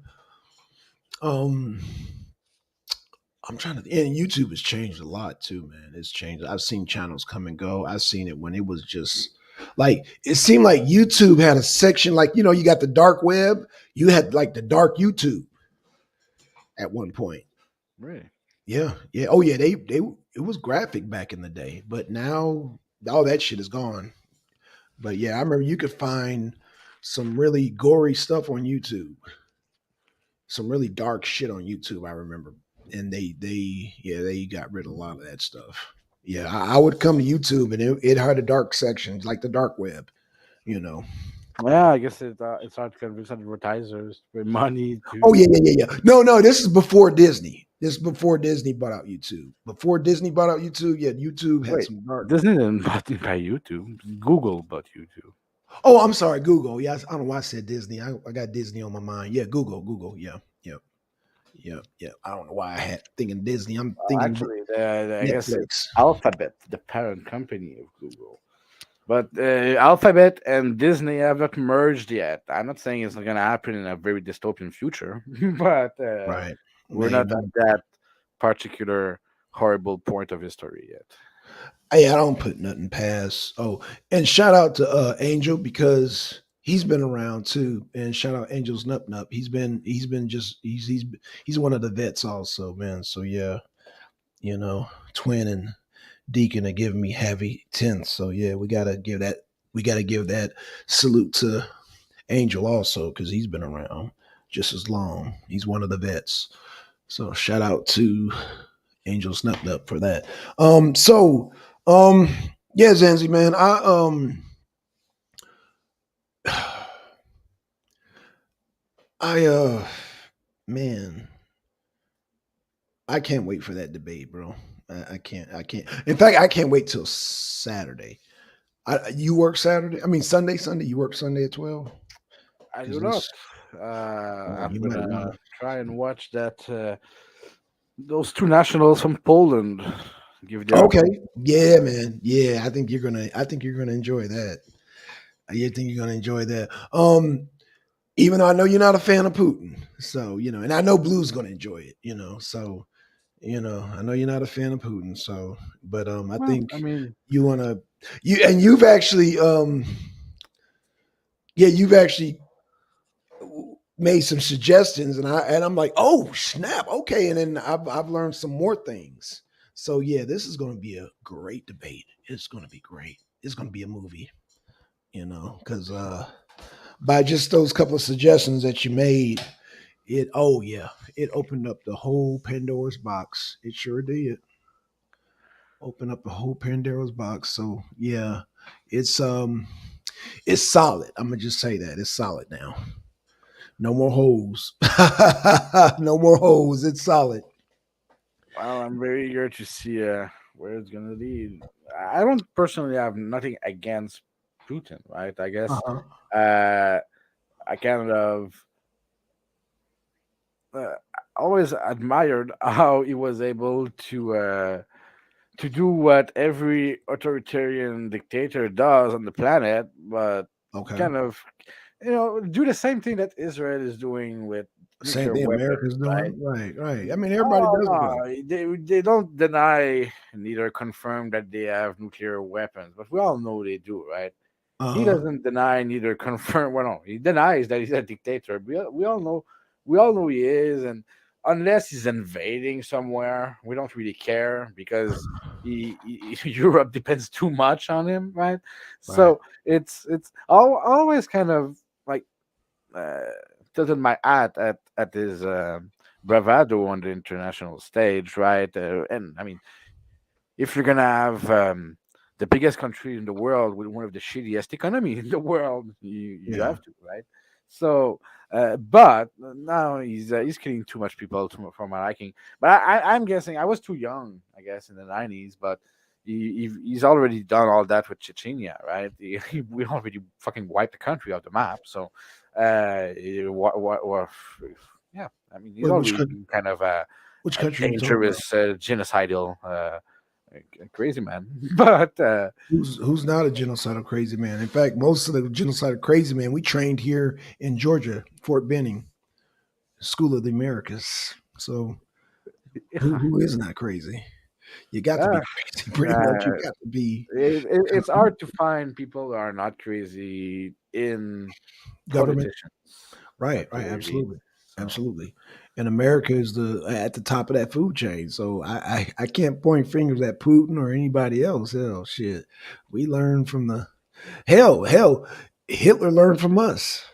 um, I'm trying to, and YouTube has changed a lot too, man. It's changed. I've seen channels come and go. I've seen it when it was just like it seemed like YouTube had a section like you got the dark web. You had like the dark YouTube at one point. Really? Yeah, yeah. Oh yeah, they it was graphic back in the day, but now all that shit is gone. But yeah, I remember you could find some really gory stuff on YouTube, some really dark shit on YouTube. I remember, and they got rid of a lot of that stuff. Yeah, I would come to YouTube and it had a dark section like the dark web. You know. Yeah, I guess it's hard to convince advertisers with money Oh to. yeah. No. This is before Disney. This is before Disney bought out YouTube. Before Disney bought out YouTube, yeah, YouTube had Wait, some dark. Disney didn't bought it by YouTube. Google bought YouTube. Oh, I'm sorry, Google. Yeah, I don't know why I said Disney. I got Disney on my mind. Yeah, Google. Yeah. I don't know why I had thinking Disney. I'm thinking Actually, I guess it's Netflix. Alphabet, the parent company of Google. But Alphabet and Disney have not merged yet. I'm not saying it's not going to happen in a very dystopian future, but Right. we're Hey, not but at that particular horrible point of history yet. hey, I don't put nothing past. Oh, and shout out to Angel because he's been around too. And shout out Angel's Nup Nup. He's been just he's one of the vets also, man. So yeah, Twin and Deacon are giving me heavy tenths. So yeah, we gotta give that salute to Angel also because he's been around just as long. He's one of the vets. So shout out to Angel Snuffed Up for that. So um yeah, Zanzi man, I man, I can't wait for that debate, bro. I can't. In fact, I can't wait till Saturday. You work Saturday? I mean Sunday. Sunday. You work Sunday at 12? I Is do not. this? I'm You might gonna want to. try and watch that. Those two nationals from Poland give their Okay. opinion. Yeah, man. Yeah, I think you're gonna enjoy that. I think you're gonna enjoy that. Even though I know you're not a fan of Putin, so and I know Blue's gonna enjoy it. So I know you're not a fan of Putin, so but I Well, think I mean, you wanna you've actually you've actually made some suggestions, and I'm like, oh snap, okay, and then I've learned some more things. So yeah, this is going to be a great debate. It's going to be great. It's going to be a movie, because by just those couple of suggestions that you made, it opened up the whole Pandora's box. It sure did open up the whole Pandora's box. So yeah, it's it's solid. I'm gonna just say that it's solid now. No more holes. No more holes. It's solid. well, I'm very eager to see where it's gonna lead. I don't personally have nothing against Putin, right? I guess Uh-huh. uh, I kind of uh, always admired how he was able to do what every authoritarian dictator does on the planet, but Okay. kind of do the same thing that Israel is doing with Same nuclear thing weapons, America's right? doing. Right, right. I mean, everybody Oh does it no, though. they don't deny neither confirm that they have nuclear weapons, but we all know they do, right? He Uh-huh. doesn't deny neither confirm. Well, no, he denies that he's a dictator. We all know he is, and unless he's invading somewhere, we don't really care because Europe depends too much on him, right? Right. So it's always kind of like uh, tilted my hat at his bravado on the international stage, right? And I mean, if you're gonna have the biggest country in the world with one of the shittiest economy in the world, you Yeah. have to, right? So, but now he's killing too much people for my liking. But I'm guessing I was too young, I guess, in the '90s, but. He's already done all that with Chechnya, right? We already fucking wiped the country off the map. So, yeah, I mean, he's Wait, already been kind of which a country are you talking about? dangerous, genocidal, crazy man. But Who's not a genocidal crazy man? In fact, most of the genocidal crazy man we trained here in Georgia, Fort Benning, School of the Americas. So who is not crazy? You got to uh, be crazy. Pretty much, you uh, got to be it's hard to find people who are not crazy in government. politicians, at Right, the right, very least. absolutely, So absolutely. And America is the at the top of that food chain. So I can't point fingers at Putin or anybody else. Hell, shit, we learn from the hell. Hitler learned from us.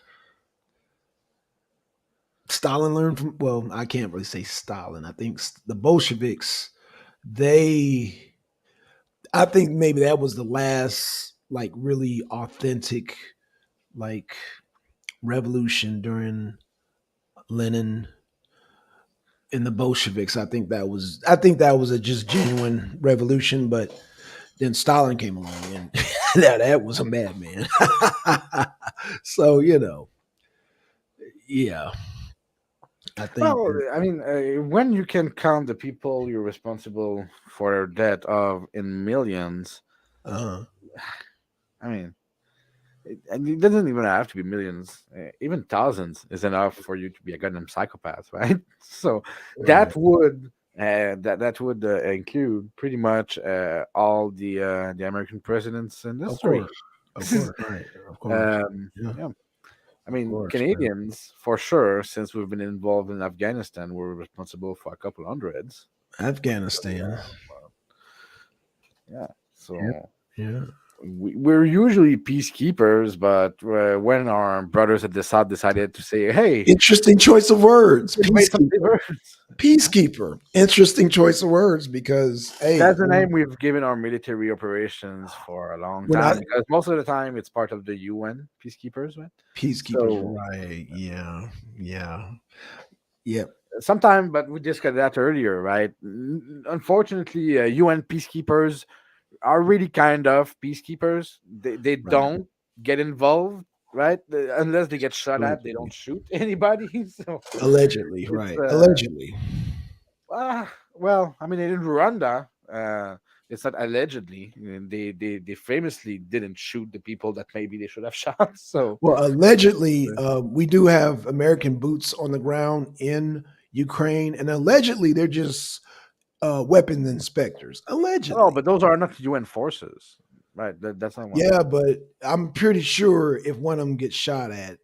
Stalin learned from. Well, I can't really say Stalin. I think the Bolsheviks. They. I think maybe that was the last like really authentic like revolution during Lenin in the Bolsheviks. I think that was a just genuine revolution, but then Stalin came along and that was a madman. So, yeah, I think well, that I mean, when you can count the people you're responsible for their death of in millions, uh I I mean, and it doesn't even have to be millions. Even thousands is enough for you to be a goddamn psychopath, right? So Right. that would include pretty much all the American presidents in Of history. course. Of course. Right. Of course. Yeah. Yeah, I Of mean course. Yeah. Canadians for sure. Since we've been involved in Afghanistan, we're responsible for a couple hundreds. Afghanistan. Yeah, Yeah. so Yeah. we're usually peacekeepers, but when our brothers at the south decided to say, "Hey, Interesting choice of we words. can invade some Peacekeeper. neighbors," Peacekeeper. Interesting choice of words because hey, that's the name we've given our military operations for a long when I time. Because most of the time, it's part of the UN peacekeepers, right? peacekeepers, So right? Yeah. Yeah. Yep. sometime, but we discussed that earlier, right? Unfortunately, UN peacekeepers are really kind of peacekeepers. They Right. don't get involved, right? Unless they get shot at, they don't Allegedly. shoot anybody. So Allegedly. it's Right. Allegedly. well, I mean, in Rwanda, it's not allegedly. They famously didn't shoot the people that maybe they should have shot. So Well, allegedly, we do have American boots on the ground in Ukraine, and allegedly, they're just weapons inspectors. oh, Allegedly, but those are not UN forces, right? That's not what I'm yeah, saying. but I'm pretty sure if one of them gets shot at,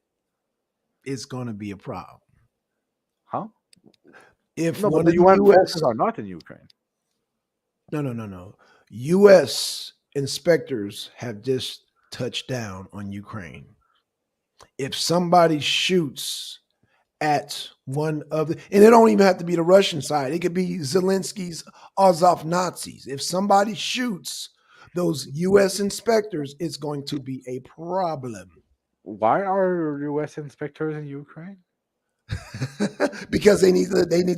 it's going to be a problem. Huh? If No, but one the of the UN U.S. forces are not in Ukraine. No, U.S. inspectors have just touched down on Ukraine. If somebody shoots at one of the, and it don't even have to be the Russian side. It could be Zelensky's Azov Nazis. If somebody shoots those U.S. inspectors, it's going to be a problem Why are US inspectors in Ukraine? because they need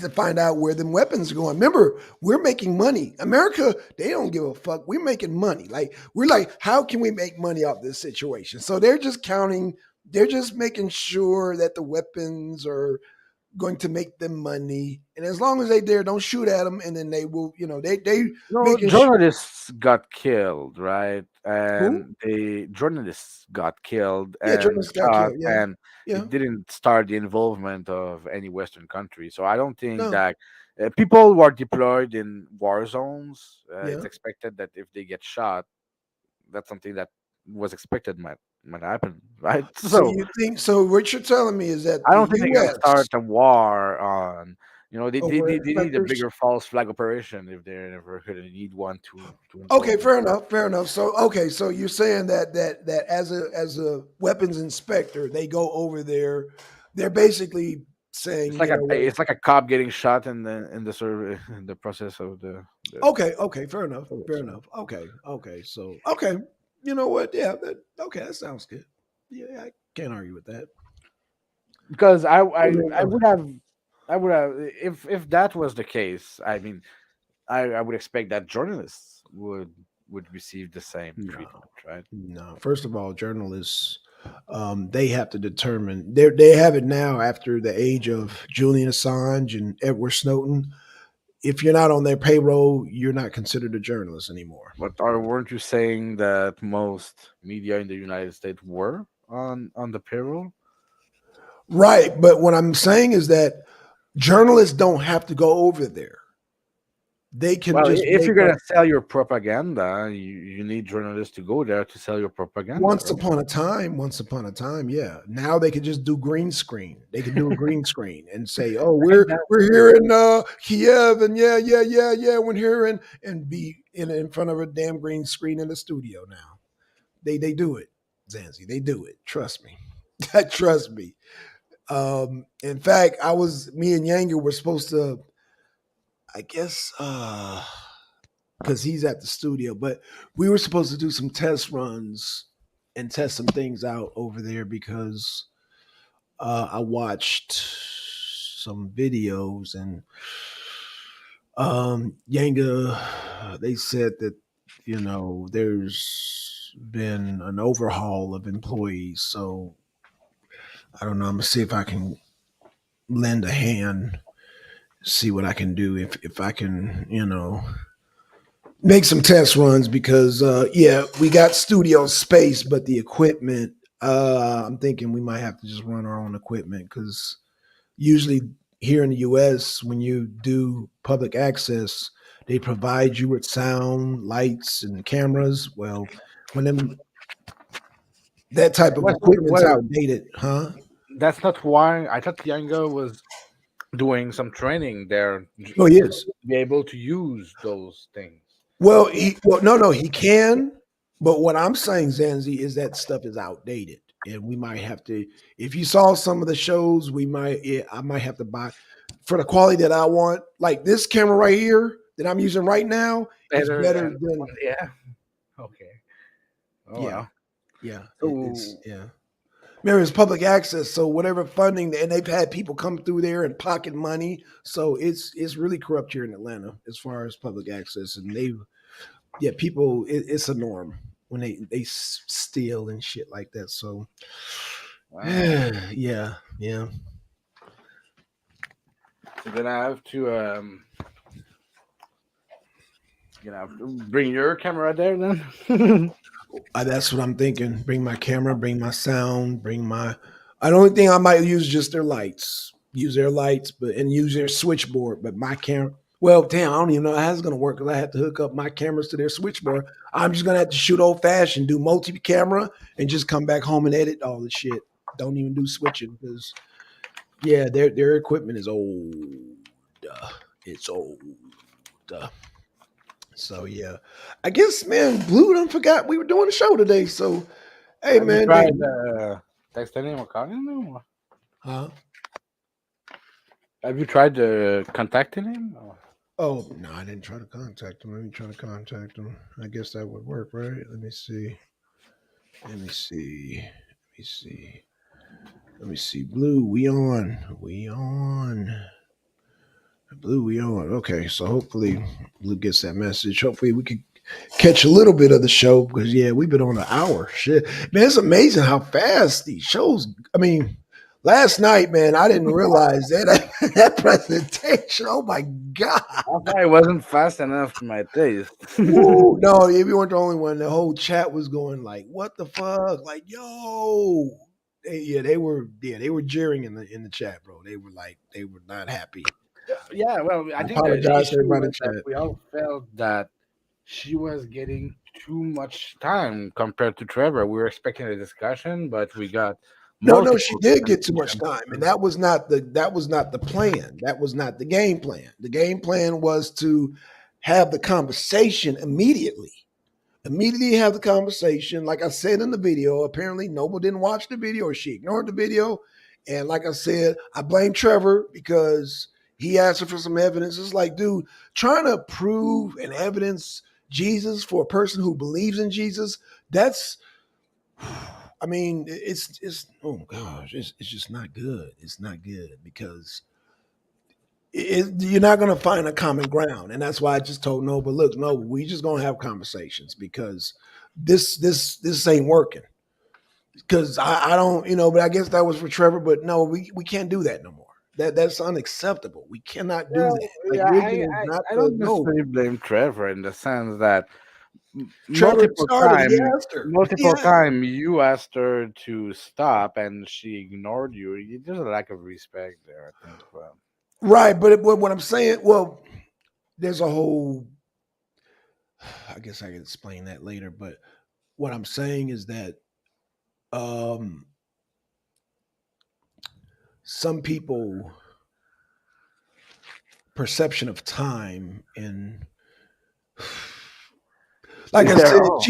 to find out where them weapons are going. Remember, we're making money. America, they don't give a fuck. We're making money. Like we're like, how can we make money off this situation? So they're just counting. They're just making sure that the weapons are going to make them money. And as long as they dare, don't shoot at them, and then they will, they No, making sure journalists got killed, right? who? And the journalists got killed Yeah, and journalists got shot, killed. Yeah, and yeah, it didn't start the involvement of any Western country. So I don't think no, that people who are deployed in war zones, yeah. it's expected that if they get shot, that's something that was expected might happen, right? So So you think so? What you're telling me is that I the don't think they're gonna U.S. start a war on. over They need a inspectors. bigger false flag operation if they're ever going to need one to Okay, involve them. fair enough, fair enough. So okay, so you're saying that as a weapons inspector, they go over there. They're basically saying, you know what? It's like a cop getting shot in the survey in the process of the Okay, fair enough, fair so enough. Okay, so okay, you know what? Yeah, okay, that sounds good. Yeah, I can't argue with that. because No, I no. would have if that was the case. I mean, I would expect that journalists would receive the same No, treatment, right? no. First of all, journalists, they have to determine. They have it now after the age of Julian Assange and Edward Snowden. If you're not on their payroll, you're not considered a journalist anymore. But weren't you saying that most media in the United States were on the payroll? Right, but what I'm saying is that journalists don't have to go over there. They can Well, just if make you're up. gonna sell your propaganda, you need journalists to go there to sell your propaganda, Once right? upon a time, yeah. Now they could just do green screen. They could do a green screen and say, "Oh, I hate we're here in Kiev, and yeah, we're here and be in front of a damn green screen in the studio." Now they do it, Zanzi. They do it. Trust me, trust me. In fact, me and Yanger were supposed to, I guess, because he's at the studio. But we were supposed to do some test runs and test some things out over there because I watched some videos and Yanga. They said that there's been an overhaul of employees. So I don't know. I'm gonna see if I can lend a hand, see what I can do if I can make some test runs because yeah, we got studio space, but the equipment. I'm thinking we might have to just run our own equipment because usually here in the U.S. when you do public access, they provide you with sound, lights, and cameras. Well, when them that type of equipment's Well, outdated, huh? that's not why I thought Yango was doing some training there Oh, he is. to be able to use those things. Well, no, he can. But what I'm saying, Zanzi, is that stuff is outdated, and we might have to. If you saw some of the shows, we might. Yeah, I might have to buy for the quality that I want. Like this camera right here that I'm using right now is Better better than than. yeah. Okay. Oh Yeah, well. yeah. It's So yeah. Remember, it's public access, so whatever funding, and they've had people come through there and pocket money. So it's really corrupt here in Atlanta as far as public access, and they yeah, people, it's a norm when they steal and shit like that. So, wow. yeah, yeah. So then I have to bring your camera there then. That's what I'm thinking. Bring my camera, bring my sound, bring my. The only thing I might use just their lights. Use their lights, but and use their switchboard. But my camera. Well, damn, I don't even know how it's gonna work because I have to hook up my cameras to their switchboard. I'm just gonna have to shoot old fashioned, do multi camera, and just come back home and edit all the shit. Don't even do switching because yeah, their equipment is old. It's old. Uh, so yeah, I guess man, Blue done forgot we were doing a show today. So hey Have you man, tried texting him or calling him? huh? Have you tried contacting him? Or? Oh no, I didn't try to contact him. Let me try to contact him. I guess that would work, right? Let me see. Let me see. Let me see. Let me see. Blue, we on. We on. Blue, we on. Okay, so hopefully Blue gets that message. Hopefully we could catch a little bit of the show because yeah, we've been on an hour. Shit, man, it's amazing how fast these shows. I mean, last night, man, I didn't realize that that presentation. Oh my god! I thought it wasn't fast enough to my taste. Woo! No, yeah, we weren't the only one. The whole chat was going like, "What the fuck?" Like, yo, they were jeering in the chat, bro. They were like, they were not happy. Yeah, well, I I think the apologize to issue everybody in was the that chat. we all felt that she was getting too much time compared to Trevor. We were expecting a discussion, but we got No, no, she multiple did get too much presentations. time, and that was not the plan. That was not the game plan. The game plan was to have the conversation immediately have the conversation. Like I said in the video, apparently Noble didn't watch the video or she ignored the video. And like I said, I blame Trevor because he asked her for some evidence. It's like, dude, trying to prove and evidence Jesus for a person who believes in Jesus, that's I mean, it's oh gosh, it's just not good. It's not good because you're not going to find a common ground, and that's why I just told Noble, look, no, we just going to have conversations because this ain't working. Because I don't, but I guess that was for Trevor. But no, we can't do that no more. That's unacceptable. We cannot do Well, that. Like yeah, religion is not I the don't no. necessarily blame Trevor in the sense that Trevor multiple started. He time, asked her. multiple time you asked her to stop and she ignored you. There's a lack of respect there, I think. Well, Right, but what I'm saying, well, there's a whole. I guess I can explain that later. But what I'm saying is that um, some people perception of time and like I they're said, all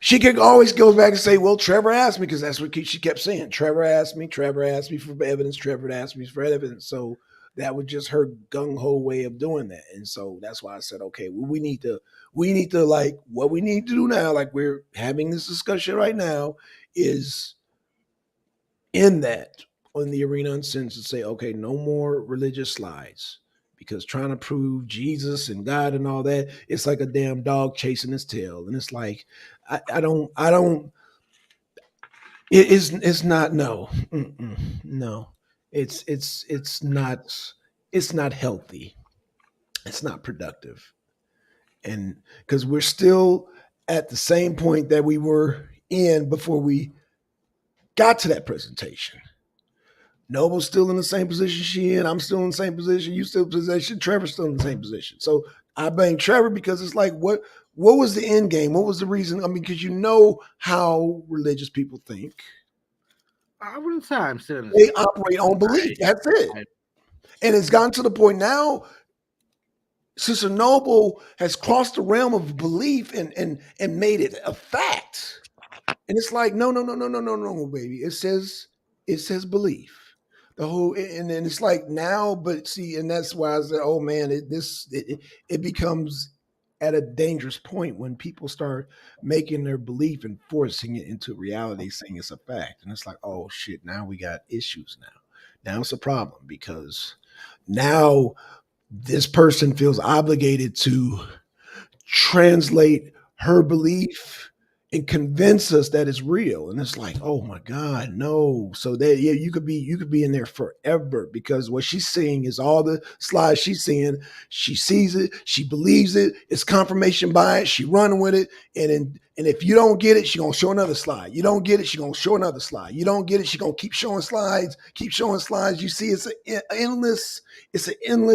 she could always go back and say, "Well, Trevor asked me," because that's what she kept saying. Trevor asked me. Trevor asked me for evidence. Trevor asked me for evidence. So that was just her gung ho way of doing that, and so that's why I said, "Okay, well, we need to like what we need to do now. Like we're having this discussion right now is in that on the arena and sense and say, okay, no more religious slides. Because trying to prove Jesus and God and all that, it's like a damn dog chasing his tail. And it's like, I don't, it's not, no, no, it's not healthy. It's not productive. and because we're still at the same point that we were in before we got to that presentation. Noble's still in the same position she in. I'm still in the same position. You still in the position. Trevor's still in the same position. So I blame Trevor because it's like, what was the end game? What was the reason? I mean, because you know how religious people think. I wouldn't say I'm still in the They same operate position. on belief. That's it. I And it's gotten to the point now, Sister Noble has crossed the realm of belief and made it a fact. And it's like, no, no, no, no, no, no, no, baby. It says belief. The whole and then it's like now, but see, and that's why I said, oh man, it becomes at a dangerous point when people start making their belief and forcing it into reality, saying it's a fact. And it's like, oh shit, now we got issues now. Now it's a problem because now this person feels obligated to translate her belief and convince us that it's real. And it's like, oh my God, no. So that yeah, you could be in there forever because what she's seeing is all the slides she's seeing. She sees it, she believes it, it's confirmation bias, she running with it. And if you don't get it, she gonna show another slide. You don't get it, she gonna show another slide. You don't get it, she gonna keep showing slides, keep showing slides. You see, it's an endless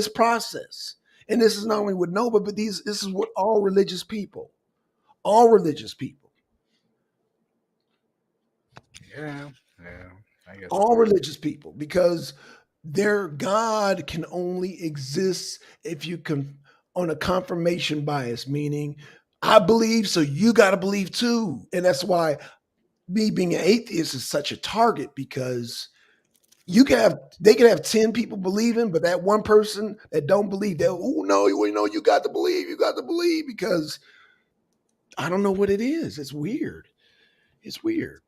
process. And this is not only with Nova, but this is with all religious people, yeah, yeah, I guess all so. religious people, because their God can only exist if you can on a confirmation bias, meaning I believe, so you got to believe too. And that's why me being an atheist is such a target because they can have 10 people believing, but that one person that don't believe, they'll, oh no, you got to believe, because I don't know what it is. It's weird. It's weird.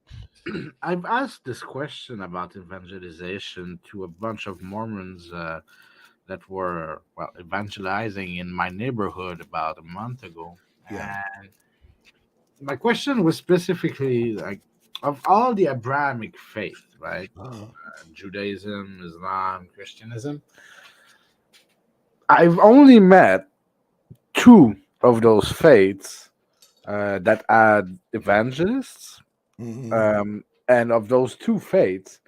I've asked this question about evangelization to a bunch of Mormons that were well evangelizing in my neighborhood about a month ago, Yeah. and my question was specifically like of all the Abrahamic faith, right? Uh-huh. Judaism, Islam, Christianism. I've only met two of those faiths that had evangelists, Hmm. and of those two faiths,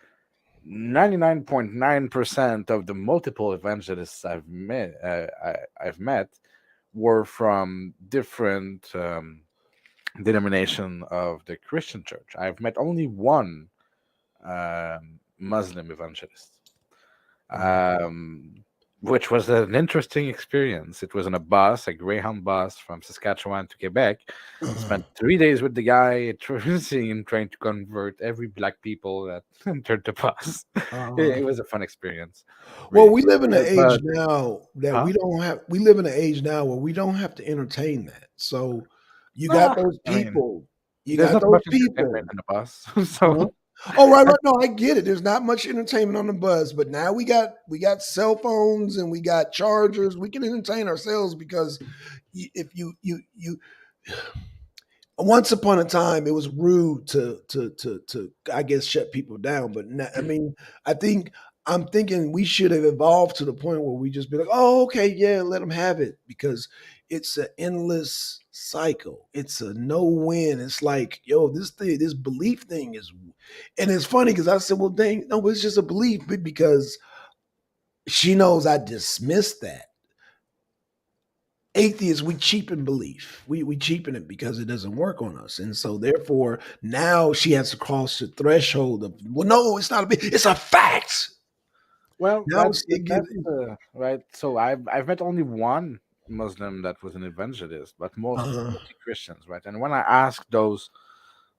99.9% of the multiple evangelists I've met were from different denomination of the Christian church. I've met only one Muslim evangelist, Uh-huh. um, which was an interesting experience. It was on a bus, a Greyhound bus from Saskatchewan to Quebec. Uh-huh. Spent 3 days with the guy, seeing him trying to convert every black people that entered the bus. Uh-huh. It was a fun experience, Well, really. we live in an age But now that huh? we live in an age now where we don't have to entertain that. So you got those I mean, people. You there's got not those much entertainment people. in the bus, Huh? so Oh, right, right. No, I get it. There's not much entertainment on the bus, but now we got cell phones and we got chargers. We can entertain ourselves because if you once upon a time it was rude to I guess shut people down, but now, I mean I'm thinking we should have evolved to the point where we just be like, oh okay, yeah, let them have it, because it's an endless cycle. It's a no win. It's like, yo, this belief thing is, and it's funny because I said, well, dang, no, it's just a belief, but because she knows I dismissed that. Atheists, we cheapen belief. We cheapen it because it doesn't work on us, and so therefore now she has to cross the threshold of, well, no, it's not a bit, it's a fact. well, Now it gives. that's right. So I've met only one Muslim that was an evangelist, but Uh, mostly Christians, right? And when I asked those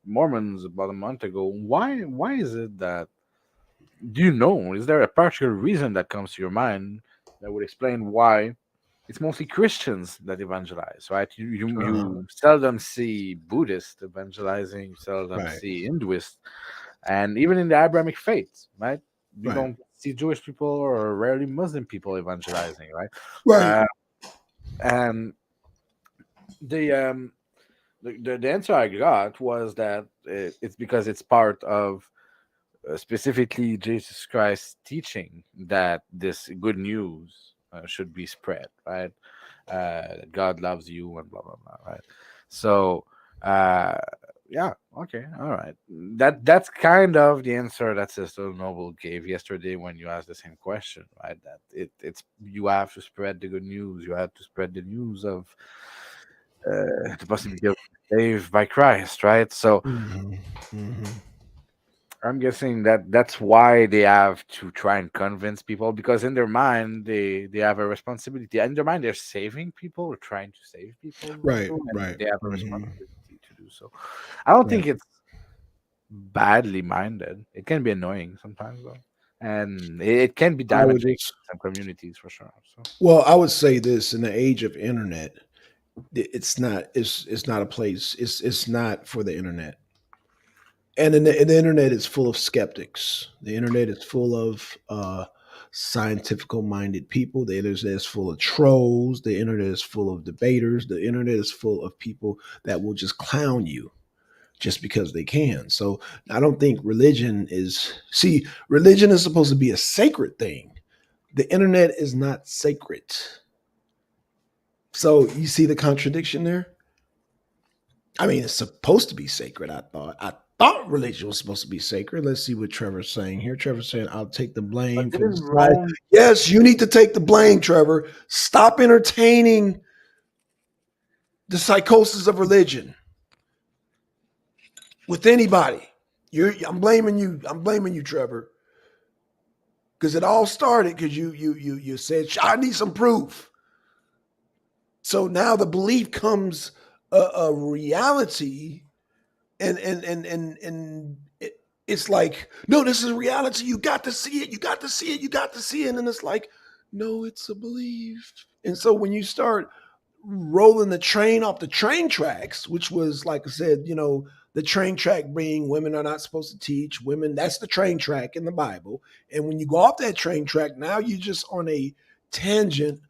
Mormons about a month ago, why is it that, do you know, is there a particular reason that comes to your mind that would explain why it's mostly Christians that evangelize, right? uh, You seldom see Buddhists evangelizing, you seldom right, see Hinduists, and even in the Abrahamic faith, right? You right, don't see Jewish people or rarely Muslim people evangelizing, right? right, Uh, and the um the answer I got was that it's because it's part of specifically Jesus Christ's teaching that this good news should be spread, right? that God loves you and blah blah blah, right? So, uh, yeah, okay, all right. That's kind of the answer that Sister Noble gave yesterday when you asked the same question, right? That it's you have to spread the good news. You have to spread the news of the possibility of being saved by Christ, right? So Hmm. Hmm. I'm guessing that that's why they have to try and convince people because in their mind they have a responsibility. In their mind they're saving people or trying to save people Right, also, and right. they have a Hmm. responsibility to do so. I don't Right. think it's badly minded. It can be annoying sometimes though, and it can be I would damaging just, in some communities for sure. So well, I would say this: in the age of internet, it's not a place. It's not for the internet. And the internet is full of skeptics. The internet is full of scientifical minded people. The internet is full of trolls. The internet is full of debaters. The internet is full of people that will just clown you just because they can. So I don't think religion is, see, religion is supposed to be a sacred thing. The internet is not sacred. So you see the contradiction there? I mean, it's supposed to be sacred. I thought religion was supposed to be sacred. Let's see what Trevor's saying here. Trevor's saying, "I'll take the but blame for the didn't slide." Rome Yes, you need to take the blame, Trevor. Stop entertaining the psychosis of religion with anybody. I'm blaming you. I'm blaming you, Trevor, because it all started because you said I need some proof. So now the belief comes a reality and it's like, no, this is reality. You got to see it. You got to see it. You got to see it. And it's like, no, it's a belief. And so when you start rolling the train off the train tracks, which was like I said, the train track being women are not supposed to teach women. That's the train track in the Bible. And when you go off that train track, now you're just on a tangent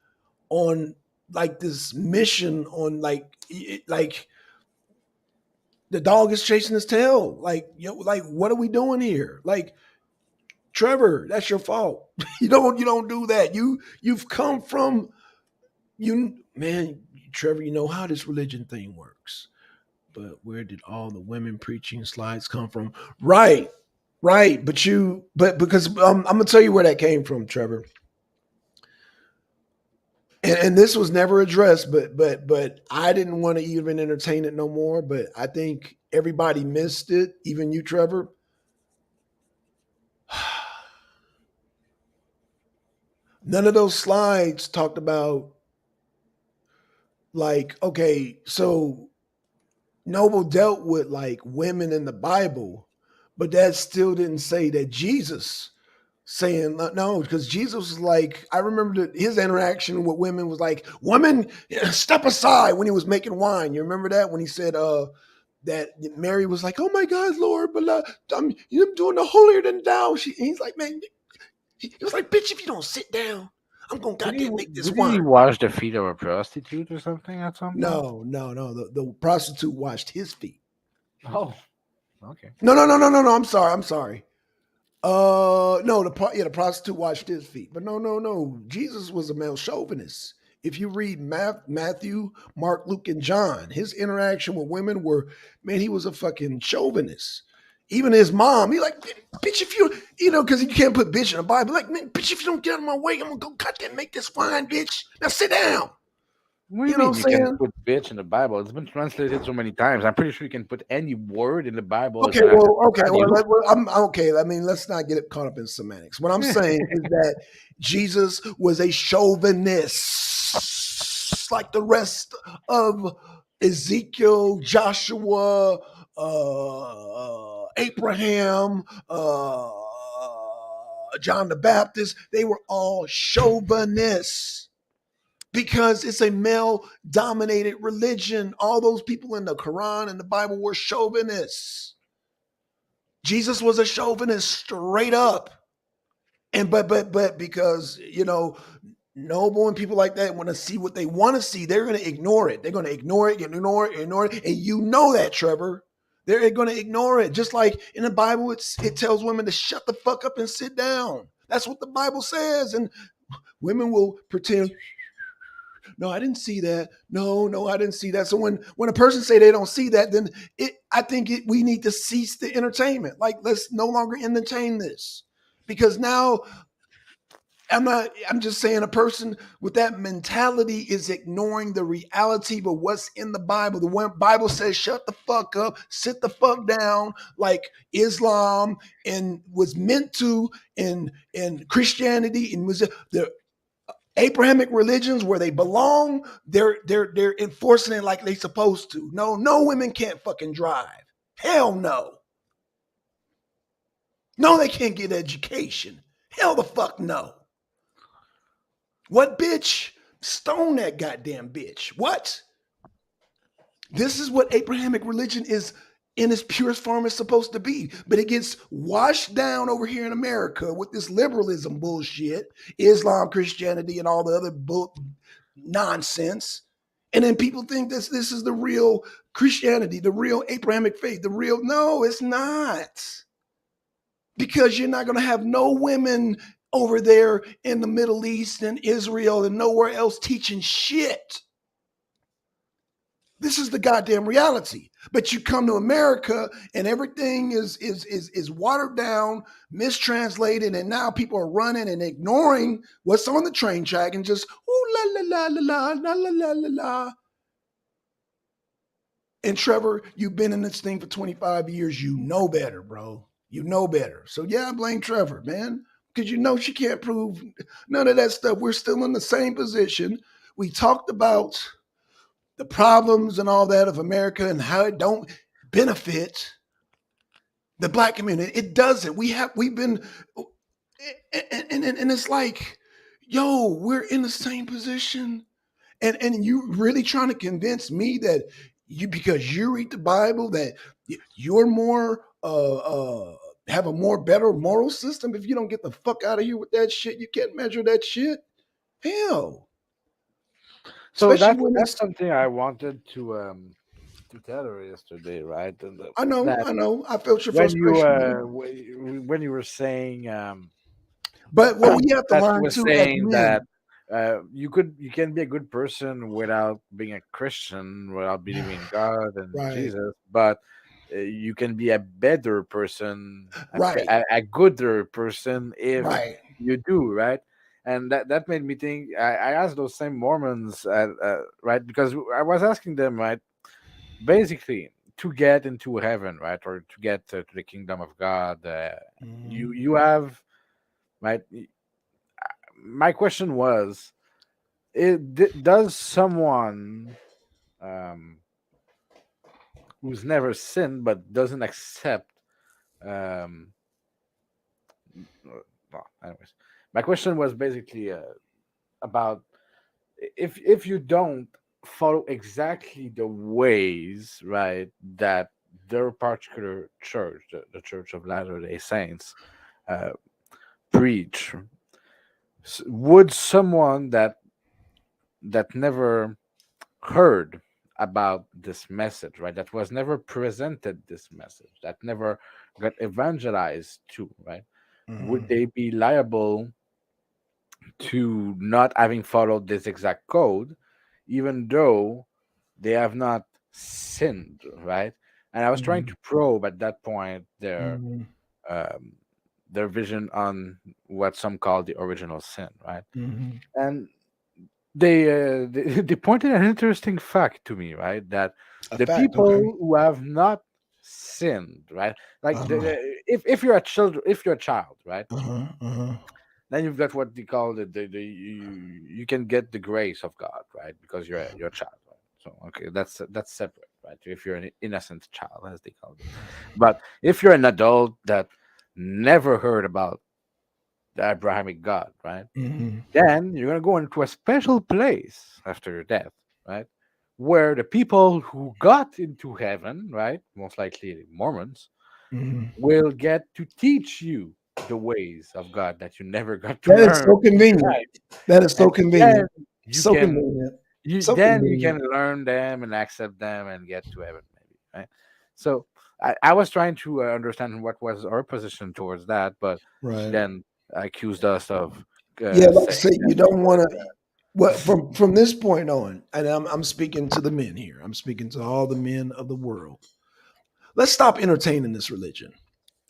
on like this mission on like the dog is chasing his tail. Like, like what are we doing here? Like, Trevor, that's your fault. You don't do that. You've come from you man, Trevor, you know how this religion thing works. But where did all the women preaching slides come from? Right. Right. But because I'm gonna tell you where that came from, Trevor. And this was never addressed, but I didn't want to even entertain it no more. But I think everybody missed it, even you, Trevor. None of those slides talked about, like, okay, so Noble dealt with like women in the Bible, but that still didn't say that Jesus saying no, because Jesus was like, I remember that his interaction with women was like, woman, step aside when he was making wine. You remember that when he said that Mary was like, oh my God, Lord, but I'm doing the holier than thou. He's like, man, he was like, bitch, if you don't sit down, I'm gonna did he goddamn make this did he wine. wash the feet of a prostitute or something at some point? No, no, no. The prostitute washed his feet. Oh, okay. No, no, no, no, no, no. I'm sorry. I'm sorry. No, the prostitute washed his feet. But no, no, no. Jesus was a male chauvinist. If you read Matthew, Mark, Luke, and John, his interaction with women were, man, he was a fucking chauvinist. Even his mom, he like, bitch, if because you can't put bitch in the Bible. Like, man, bitch, if you don't get out of my way, I'm gonna go cut that, make this wine, bitch. Now sit down. What do you You know mean what you I'm can saying? put bitch in the Bible? It's been translated so many times. I'm pretty sure you can put any word in the Bible. It's Okay, gonna have well, okay, value. I'm okay. I mean, let's not get caught up in semantics. What I'm saying is that Jesus was a chauvinist, like the rest of Ezekiel, Joshua, Abraham, John the Baptist. They were all chauvinists because it's a male dominated religion. All those people in the Quran and the Bible were chauvinists. Jesus was a chauvinist straight up. And but because Noble and people like that want to see what they want to see, they're going to ignore it. They're going to ignore it, and you know that, Trevor. They're going to ignore it. Just like in the Bible, it tells women to shut the fuck up and sit down. That's what the Bible says, and women will pretend No, I didn't see that. No, no, I didn't see that. So when a person say they don't see that, then I think we need to cease the entertainment. Like, let's no longer entertain this, because now I'm just saying a person with that mentality is ignoring the reality of what's in the Bible. The one Bible says, shut the fuck up, sit the fuck down, like Islam and was meant to, and Christianity and was the Abrahamic religions where they belong, they're enforcing it like they supposed to. No, no women can't fucking drive. Hell no. No, they can't get education. Hell the fuck no. What bitch? Stone that goddamn bitch. What? This is what Abrahamic religion is in its purest form is supposed to be. But it gets washed down over here in America with this liberalism bullshit, Islam, Christianity, and all the other nonsense. And then people think this is the real Christianity, the real Abrahamic faith, the real. No, it's not. Because you're not going to have no women over there in the Middle East and Israel and nowhere else teaching shit. This is the goddamn reality. But you come to America and everything is watered down, mistranslated, and now people are running and ignoring what's on the train track and just ooh la la la la la la la la la. And Trevor, you've been in this thing for 25 years. You know better, bro. You know better. So yeah, I blame Trevor, man. Because you know she can't prove none of that stuff. We're still in the same position. We talked about the problems and all that of America and how it don't benefit the black community. It doesn't. We've been and it's like, yo, we're in the same position. And you really trying to convince me that you because you read the Bible that you're more have a more better moral system if you don't get the fuck out of here with that shit. You can't measure that shit. Hell. So Especially that's when that's it's something I wanted to tell her yesterday, right? That I know, I felt your when you frustration, man. when you were saying But what we have to that she learn was too as saying that men. you can be a good person without being a Christian, without believing in God and Right, Jesus, but you can be a better person, right, a gooder person if right. you do, right? And that made me think. I asked those same Mormons, right, because I was asking them, right, basically to get into heaven, right, or to get to the kingdom of God, Mhm, you have right. My question was, does someone um, who's never sinned but doesn't accept um, well, anyways, my question was basically about if you don't follow exactly the ways, right, that their particular church, the Church of Latter-day Saints, uh, preach, would someone that never heard about this message, right? That was never presented this message, that never got evangelized to, right? Would mhm, they be liable to not having followed this exact code, even though they have not sinned, right? And I was trying mhm, to probe at that point mhm, um, their vision on what some call the original sin, right? mhm. And they pointed an interesting fact to me, right? That A the fact, okay. people who have not sinned, right? Like Uh-huh, if you're a child, if you're a child, right? uh-huh, uh-huh. Then you've got what they call you can get the grace of God, right? Because you're a child, right? So okay, that's separate, right? If you're an innocent child, as they call it. But if you're an adult that never heard about the Abrahamic God, right? Mhm, Then you're going to go into a special place after your death, right? Where the people who got into heaven, right, most likely Mormons, mhm. will get to teach you the ways of God that you never got to That is learn so in your convenient. life. That is And so then convenient. you So can convenient. you So then you convenient. can learn them and accept them and get to heaven, maybe, right? So I was trying to understand what was our position towards that, but she Right. then accused us of Yeah, like I saying say, that you she don't want was to. Well, from this point on, and I'm speaking to the men here. I'm speaking to all the men of the world. Let's stop entertaining this religion.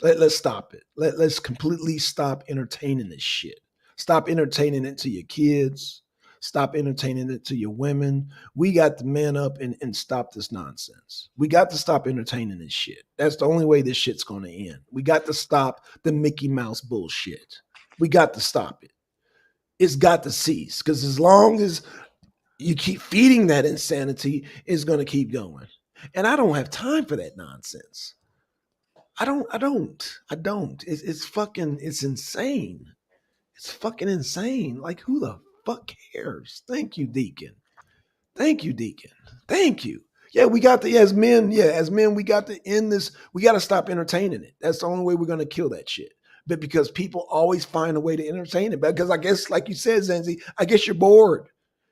Let's stop it. Let's completely stop entertaining this shit. Stop entertaining it to your kids. Stop entertaining it to your women. We got to man up and stop this nonsense. We got to stop entertaining this shit. That's the only way this shit's going to end. We got to stop the Mickey Mouse bullshit. We got to stop it. It's got to cease because as long as you keep feeding that insanity, it's going to keep going. And I don't have time for that nonsense. I don't. It's fucking, it's insane. It's fucking insane. Like, who the fuck cares? Thank you, Deacon. Thank you, Deacon. Thank you. Yeah, we got to, as men, we got to end this. We got to stop entertaining it. That's the only way we're going to kill that shit. But because people always find a way to entertain it. Because I guess, like you said, Zenzi, I guess you're bored.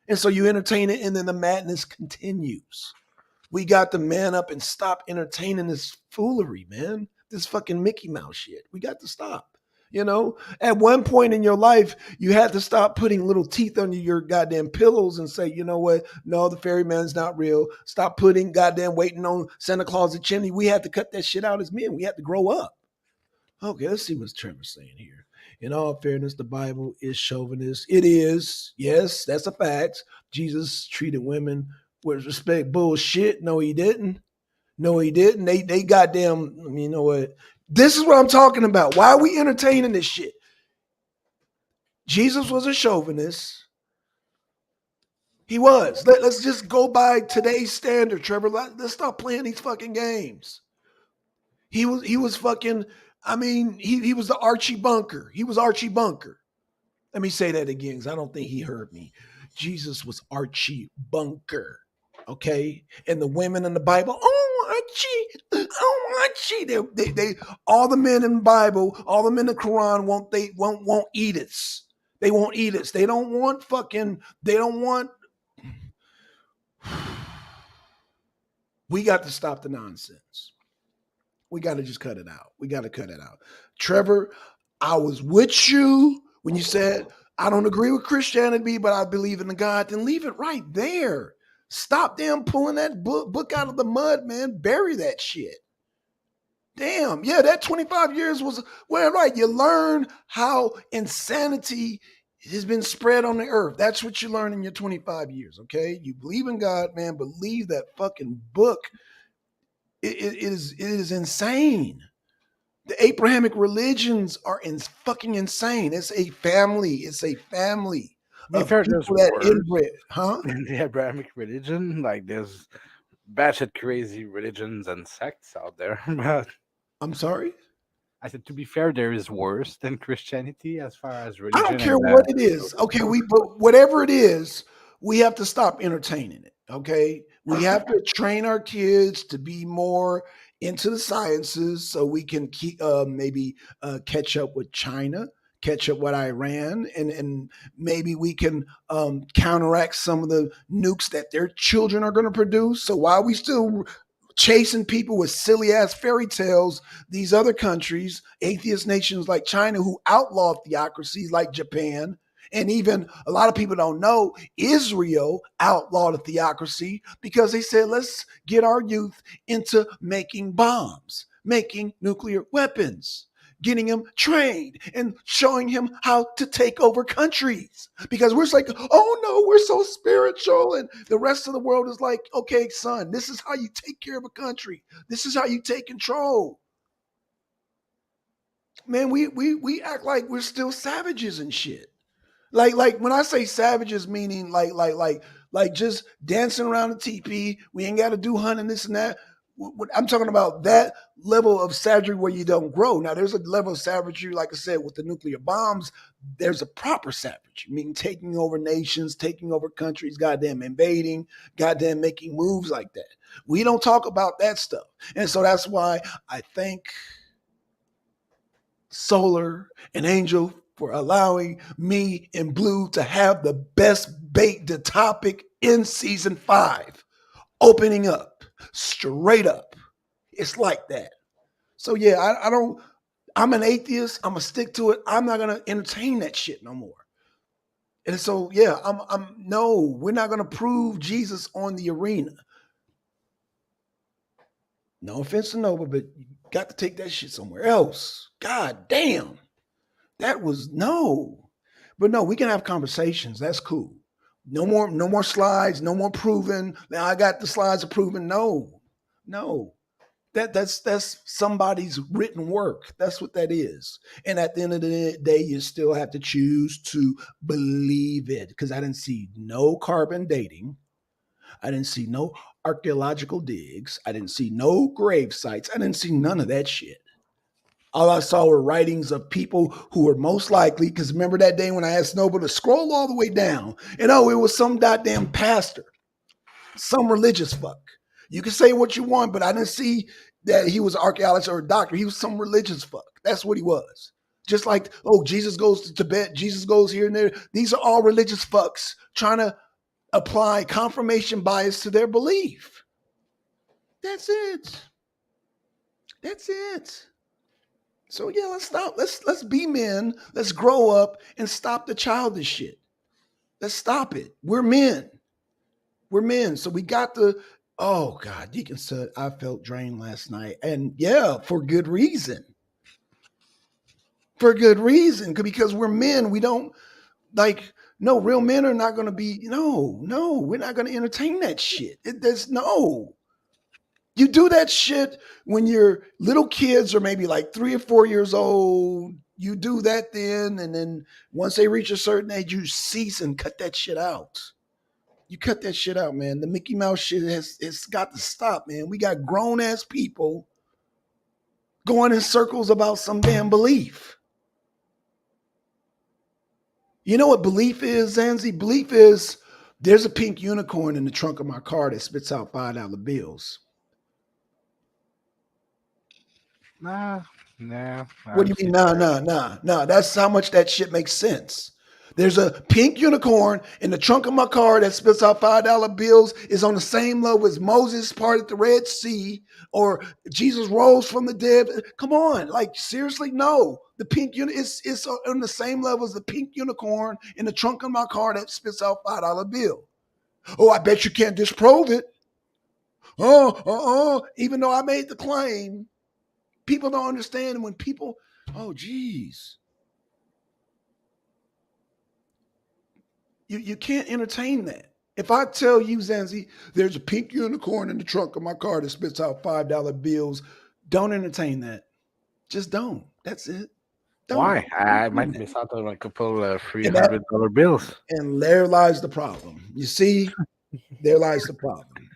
And so you entertain it, and then the madness continues. We got to man up and stop entertaining this foolery, man. This fucking Mickey Mouse shit. We got to stop. You know, at one point in your life, you had to stop putting little teeth under your goddamn pillows and say, you know what? No, the ferryman's not real. Stop putting goddamn waiting on Santa Claus the chimney. We had to cut that shit out as men. We had to grow up. Okay, let's see what Trevor's saying here. In all fairness, the Bible is chauvinist. It is. Yes, that's a fact. Jesus treated women with respect. Bullshit. No, he didn't. No, he didn't. They goddamn, you know what? This is what I'm talking about. Why are we entertaining this shit? Jesus was a chauvinist. He was. Let's just go by today's standard, Trevor. Let's stop playing these fucking games. He was fucking, I mean, he was the Archie Bunker. He was Archie Bunker. Let me say that again because I don't think he heard me. Jesus was Archie Bunker. Okay? And the women in the Bible, Archie. They all the men in the Bible, all the men in the Quran won't eat it. They won't eat it. They don't want we got to stop the nonsense. We got to just cut it out. We got to cut it out. Trevor, I was with you when you said, I don't agree with Christianity, but I believe in the God. Then leave it right there. Stop them pulling that book out of the mud, man. Bury that shit. Damn. Yeah, that 25 years was, well, right. You learn how insanity has been spread on the earth. That's what you learn in your 25 years, okay? You believe in God, man. Believe that fucking book. It is insane. The Abrahamic religions are fucking insane. It's a family. It's a family To be of fair, there's people that worse inbred, huh? in the Abrahamic religion. Like there's batshit crazy religions and sects out there. But I'm sorry. I said, to be fair, there is worse than Christianity as far as I don't religion care and what it is. social Okay, structure. but whatever it is, we have to stop entertaining it. Okay, we have to train our kids to be more into the sciences so we can keep maybe catch up with China, catch up with Iran, and maybe we can counteract some of the nukes that their children are going to produce. So while we still chasing people with silly ass fairy tales, these other countries, atheist nations like China, who outlaw theocracies like Japan, and even a lot of people don't know Israel outlawed a theocracy because they said, let's get our youth into making bombs, making nuclear weapons, getting him trained and showing him how to take over countries. Because we're just like, oh no, we're so spiritual. And the rest of the world is like, okay, son, this is how you take care of a country. This is how you take control. Man, we act like we're still savages and shit. Like when I say savages, meaning like just dancing around the teepee. We ain't got to do hunting this and that. I'm talking about that level of savagery where you don't grow. Now there's a level of savagery, like I said, with the nuclear bombs. There's a proper savagery, meaning taking over nations, taking over countries, goddamn invading, goddamn making moves like that. We don't talk about that stuff, and so that's why I thank Solar and Angel for allowing me and Blue to have the best bait the topic in season 5. Opening up straight up. It's like that. So yeah, I don't, I'm an atheist. I'm gonna stick to it. I'm not gonna entertain that shit no more. And so, yeah, I'm no, we're not going to prove Jesus on the arena. No offense to Nova, but you got to take that shit somewhere else. God damn. That was no. But no, we can have conversations. That's cool. No more slides, no more proving. Now I got the slides of proving. No, no. That's somebody's written work. That's what that is. And at the end of the day, you still have to choose to believe it. Because I didn't see no carbon dating. I didn't see no archaeological digs. I didn't see no grave sites. I didn't see none of that shit. All I saw were writings of people who were most likely, because remember that day when I asked Noble to scroll all the way down, and oh, it was some goddamn pastor, some religious fuck. You can say what you want, but I didn't see that he was an archaeologist or a doctor. He was some religious fuck. That's what he was. Just like, oh, Jesus goes to Tibet, Jesus goes here and there. These are all religious fucks trying to apply confirmation bias to their belief. That's it. That's it. So yeah, let's stop. Let's be men. Let's grow up and stop the childish shit. Let's stop it. We're men. We're men. So we got the oh God, Deacon said I felt drained last night. And yeah, for good reason. For good reason. Because we're men. We don't like no, real men are not gonna be, no, we're not gonna entertain that shit. There's no. You do that shit when your little kids are maybe like 3 or 4 years old. You do that then, and then once they reach a certain age, you cease and cut that shit out. You cut that shit out, man. The Mickey Mouse shit it's got to stop, man. We got grown ass people going in circles about some damn belief. You know what belief is, Zanzi? Belief is there's a pink unicorn in the trunk of my car that spits out $5 bills. Nah, nah, I What do don't you see mean? that. Nah. That's how much that shit makes sense. There's a pink unicorn in the trunk of my car that spits out $5 bills, is on the same level as Moses parted the Red Sea or Jesus rose from the dead. Come on, like seriously, no. The pink is on the same level as the pink unicorn in the trunk of my car that spits out $5 bill. Oh, I bet you can't disprove it. Even though I made the claim, people don't understand when people, oh, geez. You can't entertain that. If I tell you, Zanzi, there's a pink unicorn in the trunk of my car that spits out $5 bills, don't entertain that. Just don't. That's it. Don't Why? I entertain might that. miss out on a couple three And that hundred dollar bills. and there lies the problem. You see, there lies the problem.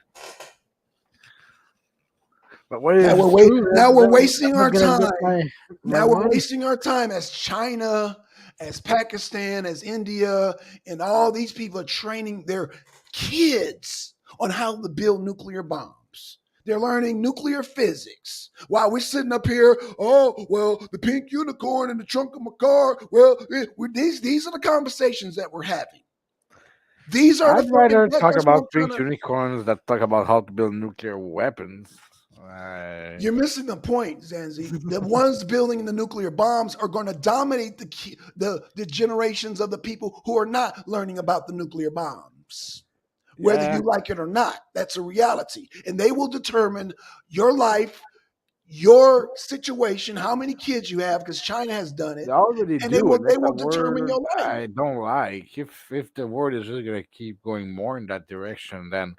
But what if it's true? Now we're Then wasting I'm not our gonna get time. my Now we're money. wasting our time as China, as Pakistan, as India, and all these people are training their kids on how to build nuclear bombs. They're learning nuclear physics while we're sitting up here. Oh, well, the pink unicorn in the trunk of my car. Well, these are the conversations that we're having. These are the I'd fucking. rather talk That's what I'm about trying pink to. unicorns that talk about how to build nuclear weapons. You're missing the point, Zanzi. The ones building the nuclear bombs are going to dominate the generations of the people who are not learning about the nuclear bombs. Whether Yeah, you like it or not, that's a reality. And they will determine your life, your situation, how many kids you have, because China has done they it, already and do, and they that's a will determine word your life. I don't like. If the world is just gonna keep going more in that direction, then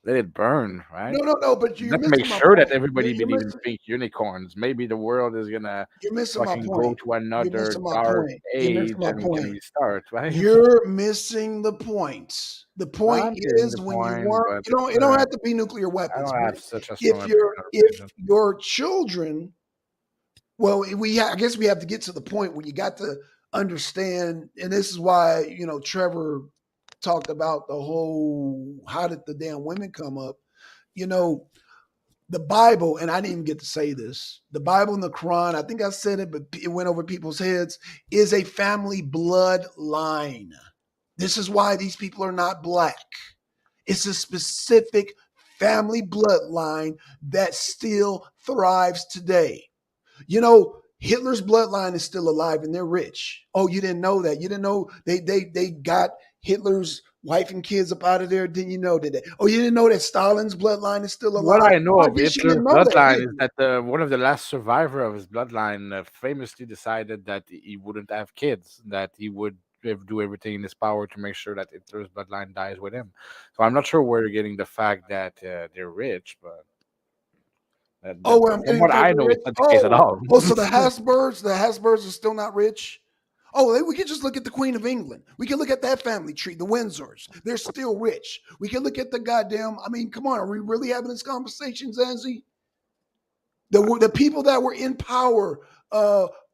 let it burn, right? No, but you're Let's make missing my sure that point. everybody You're believes in missing pink unicorns. Maybe the world is gonna you're missing my fucking go point. to You're another missing my dark point. You're missing age my and we can point. restart, right? You're missing the point. The point I'm getting the is when you point, weren't, but it don't have to be nuclear I weapons, don't but have such a strong opinion on if religion. your children, well, I guess we have to get to the point where you got to understand, and this is why Trevor talked about the whole how did the damn women come up, you know. The Bible, and I didn't even get to say this, the Bible and the Quran, I think I said it, but it went over people's heads, is a family bloodline. This is why these people are not black. It's a specific family bloodline that still thrives today. You know, Hitler's bloodline is still alive and they're rich. Oh, you didn't know that? You didn't know they got Hitler's wife and kids up out of there? Didn't you know that? Oh, you didn't know that Stalin's bloodline is still What alive? I know I of guess you Hitler's didn't know that, bloodline did is you? that one of the last survivor of his bloodline famously decided that he wouldn't have kids, that he would do everything in his power to make sure that Hitler's bloodline dies with him. So I'm not sure where you're getting the fact that they're rich, but Oh, where I'm from getting the what fact I they're know, rich. it's not the case at all. So the Habsburgs are still not rich. Oh, we could just look at the Queen of England. We can look at that family tree, the Windsors. They're still rich. We can look at the goddamn. I mean, come on, are we really having this conversation, Zanzi? The people that were in power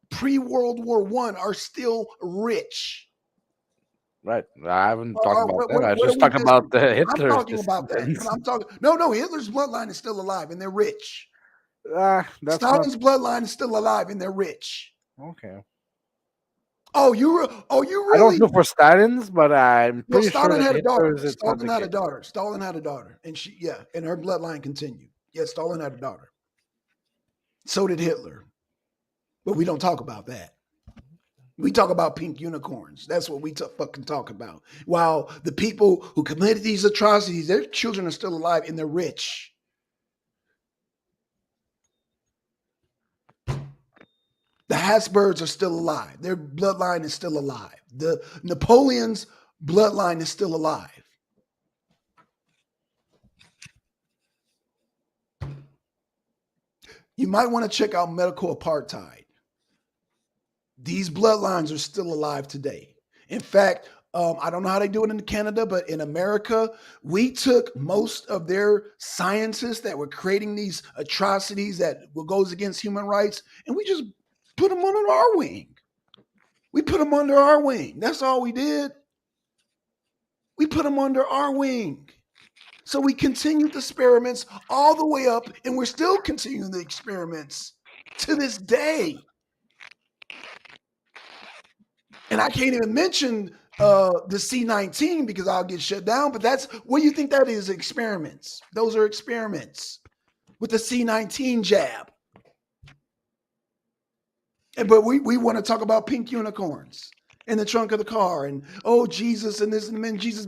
pre World War One are still rich. Right. I haven't talked about them. I What are just we talked about missing? I'm Hitler's talking about that. descendants. I'm talking. No, Hitler's bloodline is still alive and they're rich. That's not Stalin's bloodline is still alive and they're rich. okay. You I don't really? know for Stalin's, but I'm Well, pretty sure Stalin that had a daughter. Hitler's it's not Stalin the had a case. daughter. Stalin had a daughter, and and her bloodline continued. Yeah, Stalin had a daughter. So did Hitler, but we don't talk about that. We talk about pink unicorns. That's what we fucking talk about. While the people who committed these atrocities, their children are still alive and they're rich. The Habsburgs are still alive. Their bloodline is still alive. The Napoleon's bloodline is still alive. You might want to check out medical apartheid. These bloodlines are still alive today. In fact, I don't know how they do it in Canada, but in America, we took most of their scientists that were creating these atrocities that goes against human rights, and we just put them under our wing. We put them under our wing. That's all we did. We put them under our wing. So we continued the experiments all the way up, and we're still continuing the experiments to this day. And I can't even mention the C-19 because I'll get shut down. But that's what do you think that is? Experiments. Those are experiments with the C-19 jab. But we want to talk about pink unicorns in the trunk of the car and oh Jesus and this and then Jesus.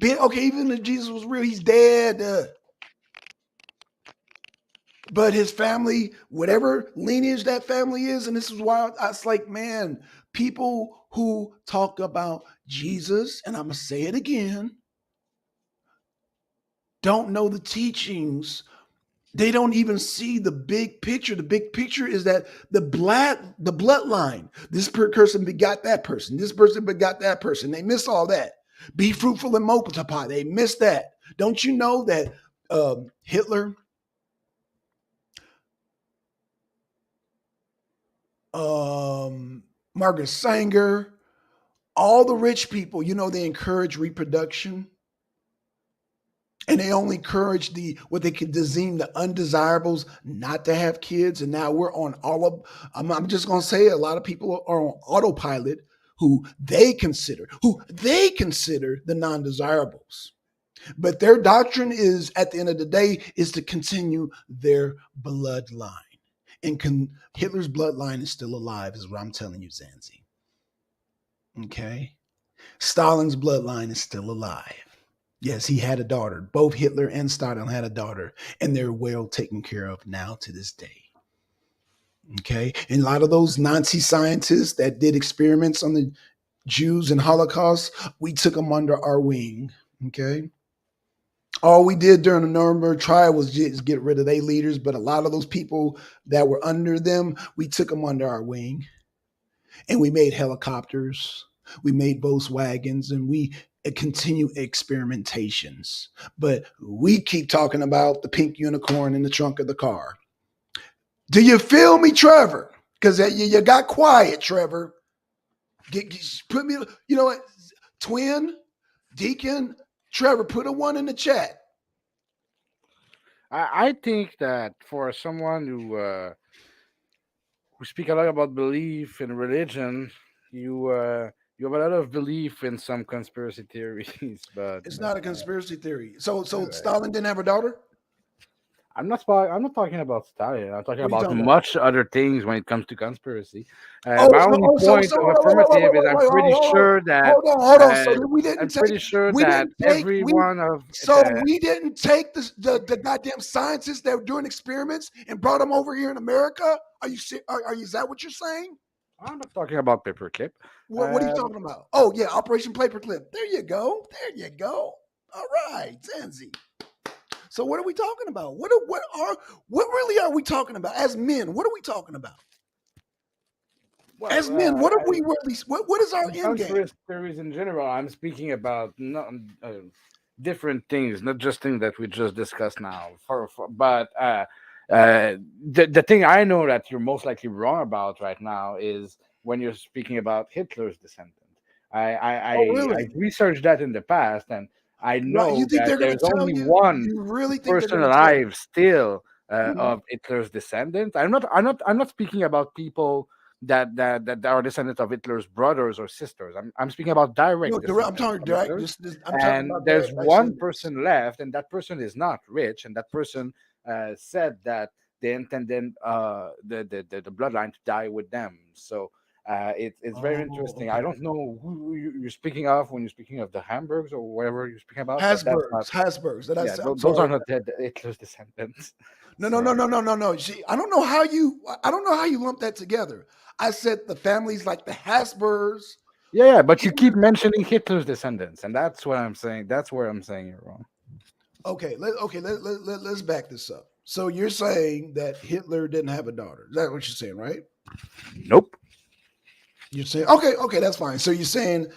Okay, even if Jesus was real, he's dead. But his family, whatever lineage that family is, and this is why I was like, man, people who talk about Jesus, and I'm gonna say it again, don't know the teachings. They don't even see the big picture. The big picture is that the bloodline. This person begot that person. This person begot that person. They miss all that. Be fruitful and multiply. They miss that. Don't you know that Hitler, Margaret Sanger, all the rich people, they encourage reproduction. And they only encourage what they could deem the undesirables not to have kids. And now we're on I'm just going to say a lot of people are on autopilot who they consider the non-desirables. But their doctrine is, at the end of the day, is to continue their bloodline. And Hitler's bloodline is still alive, is what I'm telling you, Zanzi. Okay? Stalin's bloodline is still alive. Yes, he had a daughter. Both Hitler and Stalin had a daughter, and they're well taken care of now to this day. Okay? And a lot of those Nazi scientists that did experiments on the Jews and Holocaust, we took them under our wing. Okay? All we did during the Nuremberg trial was just get rid of their leaders, but a lot of those people that were under them, we took them under our wing. And we made helicopters, we made Volkswagens, and we continue experimentations. But we keep talking about the pink unicorn in the trunk of the car. Do you feel me, Trevor? Because you got quiet, Trevor. Put me, you know what? Twin, Deacon, Trevor, put a 1 in the chat. I think that for someone who speak a lot about belief in religion, you have a lot of belief in some conspiracy theories, but It's that's not a not. conspiracy theory. So All right. Stalin didn't have a daughter? I'm not talking about Stalin. I'm talking What are you about talking about? much other things when it comes to conspiracy. Oh, My so, only point of wait, wait, wait, affirmative is wait, wait, hold on. So uh, then I'm pretty sure we that didn't take, every we, one of so we didn't take the goddamn scientists that were doing experiments and brought them over here in America. Are you, is that what you're saying? I'm not talking about paperclip. What are you talking about? Oh yeah, Operation Paperclip. There you go. There you go. All right, Zanzi. So what are we talking about? What really are we talking about as men? What are we talking about Well, as men? What are we really? What is our in end game? conspiracy theories in general, I'm speaking about not, different things, not just things that we just discussed now. But the thing I know that you're most likely wrong about right now is when you're speaking about Hitler's descendant. Oh I really? researched that in the past, and I Right? You know think that they're going there's to tell only you? one You really think they're person going to tell you? alive still Mhm. of Hitler's descendants. I'm not speaking about people that are descendants of Hitler's brothers or sisters. I'm speaking about No, direct direct. I'm descendants talking of direct. Hitler. I'm talking And about there's direct one descendants. person left, and that person is not rich, and that person said that they intended the bloodline to die with them. So it's very Oh, interesting. I okay. don't know who you're speaking of when you're speaking of the Hamburgs or whatever you're speaking about, but that's not. Hasbergs. That I Yeah, said. I'm those are sorry. not Hitler's descendants. No, no, no, So no, no, no, no. See, I don't know how you. I don't know how you lump that together. I said the families like the Hasbergs. yeah, but you keep Hitler. mentioning Hitler's descendants, and that's what I'm saying. That's where I'm saying you're wrong. Let's back this up. So you're saying that Hitler didn't have a daughter. Is that what you're saying, right? Nope. You're saying okay, that's fine. So you're saying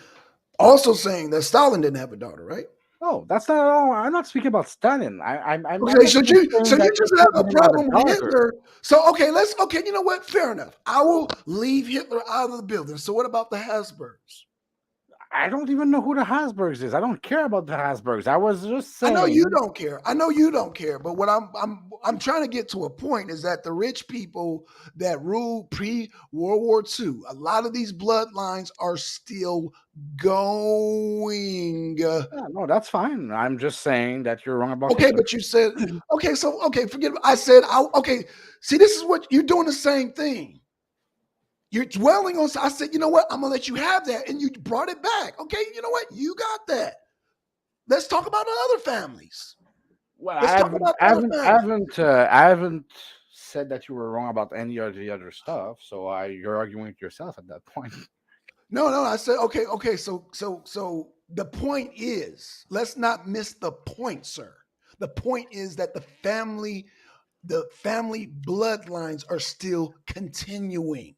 also saying that Stalin didn't have a daughter, right? No, that's not at all. I'm not speaking about Stalin. I'm Okay, not even so saying you that just Hitler have a didn't have a problem with daughter. Hitler. So okay, you know what? Fair enough. I will leave Hitler out of the building. So what about the Habsburgs? I don't even know who the Habsburgs is. I don't care about the Habsburgs. I was just I know you saying. don't care. I know you don't care. But what I'm trying to get to a point is that the rich people that ruled pre World War II, a lot of these bloodlines are still going. Yeah, no, that's fine. I'm just saying that you're wrong about Okay, Hitler. but you said okay. So okay, forget. I said okay. See, this is what you're doing. The same thing. You're dwelling on. I said, you know what? I'm gonna let you have that, and you brought it back. Okay, you know what? You got that. Let's talk about the other families. Well, Let's talk about the other families. I haven't said that you were wrong about any of the other stuff. So you're arguing with yourself at that point. No, no. I said, okay. So the point is, let's not miss the point, sir. The point is that the family bloodlines are still continuing,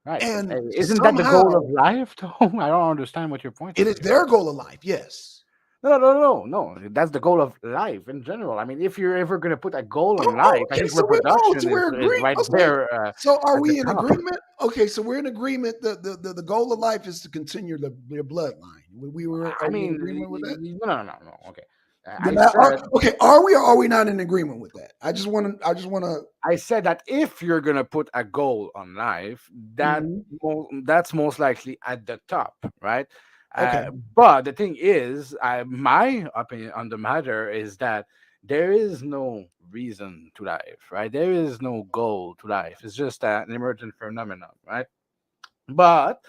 Right. and Isn't that the goal of somehow life, though? I don't understand what your point it is is here. their goal of life. Yes. No. That's the goal of life in general. I mean, if you're ever going to put a goal in Oh, life, I okay. think So reproduction we're is agreeing. right Oh, there so are at the we in top. agreement? Okay, so we're in agreement. The goal of life is to continue the bloodline. We were I are we in mean, agreement with that? no. Okay. Then okay, are we or are we not in agreement with that? I just want to. I said that if you're gonna put a goal on life, Mhm. that's most likely at the top, right? Okay. But the thing is, my opinion on the matter is that there is no reason to life, right? There is no goal to life. It's just an emergent phenomenon, right? But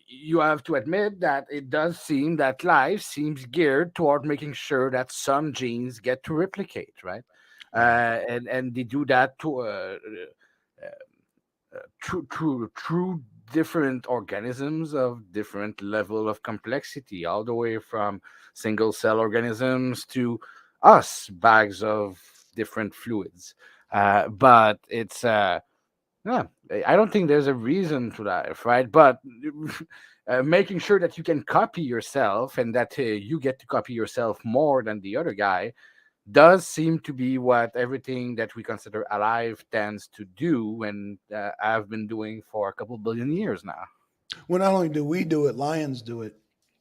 you have to admit that it does seem that life seems geared toward making sure that some genes get to replicate, right? Yeah. And they do that to through different organisms of different level of complexity, all the way from single cell organisms to us, bags of different fluids. But it's yeah, I don't think there's a reason to that, right? But making sure that you can copy yourself and that you get to copy yourself more than the other guy does seem to be what everything that we consider alive tends to do, and I've been doing for a couple billion years now. Well, not only do we do it, lions do it.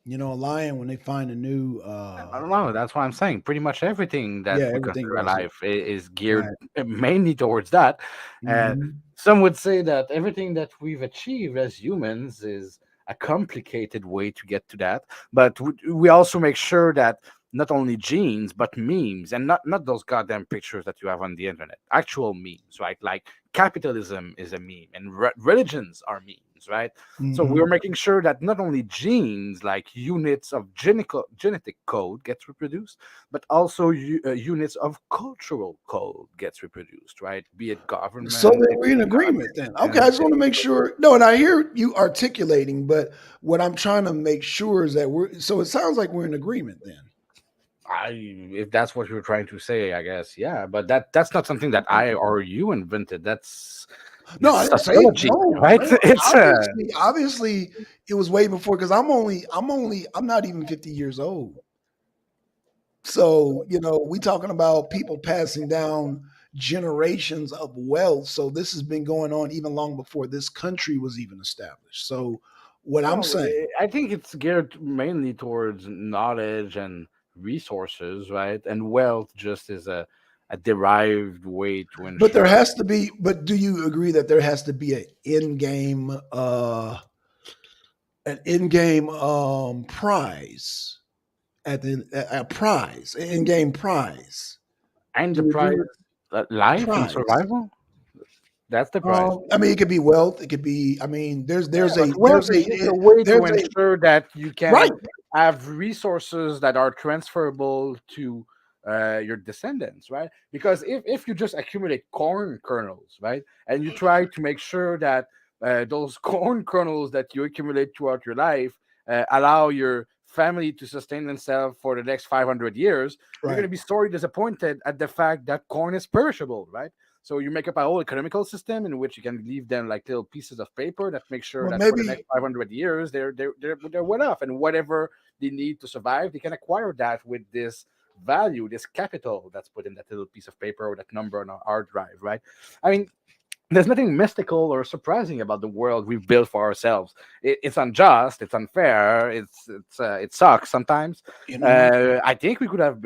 You know, a lion when they find a new I don't know. That's what I'm saying. Pretty much everything that yeah, we everything consider does it. alive is geared Right. mainly towards that. And Mhm. some would say that everything that we've achieved as humans is a complicated way to get to that. But we also make sure that not only genes but memes, and not those goddamn pictures that you have on the internet, actual memes, right? Like capitalism is a meme and religions are memes, right? So Hmm. we're making sure that not only genes, like units of genetic code, gets reproduced, but also units of cultural code gets reproduced, right? Be it So government, then be we're in it agreement then. Okay, I religion. just want to make sure. No, and I hear you articulating, but what I'm trying to make sure is that we're. So it sounds like we're in agreement then. If that's what you're trying to say, I guess, yeah. But that's not something that Okay. I or you invented. That's No, I it's didn't say it. sociology, No, right? no. It's Obviously, it was way before because I'm not even 50 years old. So, we talking about people passing down generations of wealth. So this has been going on even long before this country was even established. So what I'm well, saying, I think it's geared mainly towards knowledge and resources, right? And wealth just is a derived way to but there ensure. has to be, but do you agree that there has to be an in-game prize a prize, an in-game prize? And Do the you agree prize, with life and prize? survival. That's the prize. I mean, it could be wealth. It could be. I mean, Yeah, but wealth is just a way to there's a ensure that you right. can have resources that are transferable to your descendants, right? Because if you just accumulate corn kernels, right, and you try to make sure that those corn kernels that you accumulate throughout your life allow your family to sustain themselves for the next 500 years, you're going to Right. be sorely disappointed at the fact that corn is perishable, right? So you make up a whole economical system in which you can leave them like little pieces of paper that make sure Well, that for the next maybe 500 years they're well off, and whatever they need to survive, they can acquire that with this value, this capital that's put in that little piece of paper or that number on our hard drive, right? I mean, there's nothing mystical or surprising about the world we've built for ourselves. It's unjust, it's unfair, it sucks sometimes. you know. I think we could have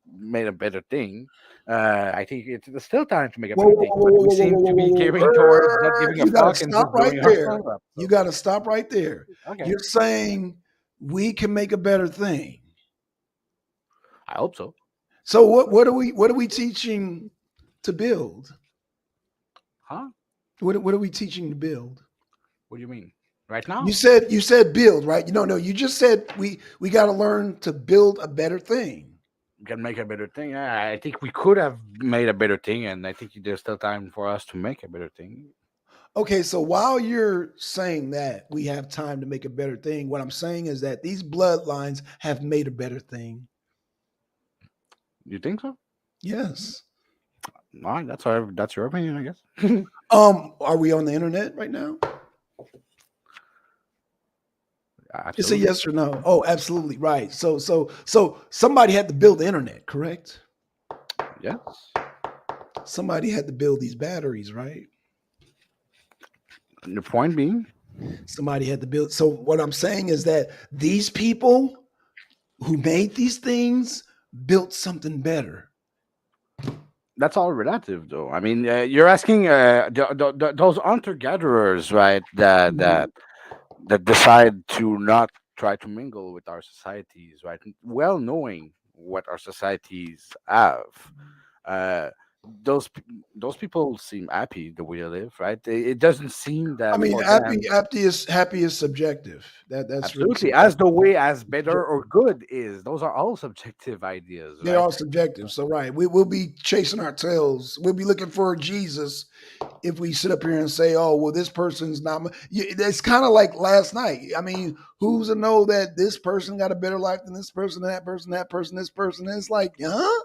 made a better thing. I think it's still time to make a Whoa, better whoa, thing, whoa, but whoa, we whoa, whoa, seem whoa, to whoa, be whoa, giving towards not whoa. giving a You got to fuck and stop just right blowing there. ourselves up. You So got to stop right there. okay, You're saying we can make a better thing. I hope so. So what are we teaching to build? Huh? What are we teaching to build? What do you mean? Right You now? said you said build, right? No, you just said we got to learn to build a better thing. We can make a better thing. Yeah, I think we could have made a better thing, and I think there's still time for us to make a better thing. Okay, so while you're saying that we have time to make a better thing, what I'm saying is that these bloodlines have made a better thing. You think so? Yes. All right, that's your opinion, I guess. Are we on the internet right now? It's a Absolutely. yes or no. Oh, absolutely right. So somebody had to build the internet, correct? Yes. Somebody had to build these batteries, right? And the point being, Somebody had to build. So what I'm saying is that these people who made these things built something better. that's all relative, though. I mean, you're asking those hunter gatherers, right? Mhm. That decide to not try to mingle with our societies, right? Well knowing what our societies have. Uh, those people seem happy the way they live, right? It doesn't seem I that mean, for them. happy is subjective. That's really Absolutely, as subjective. the way as better or Subjective. good is. Those are all subjective ideas, They're right? all subjective. So right, we'll be chasing our tails. We'll be looking for Jesus if we sit up here and say, "Oh, well, this person's not." It's kind of like last night. I mean, who's to know that this person got a better life than this person, that person, this person? And it's like, huh?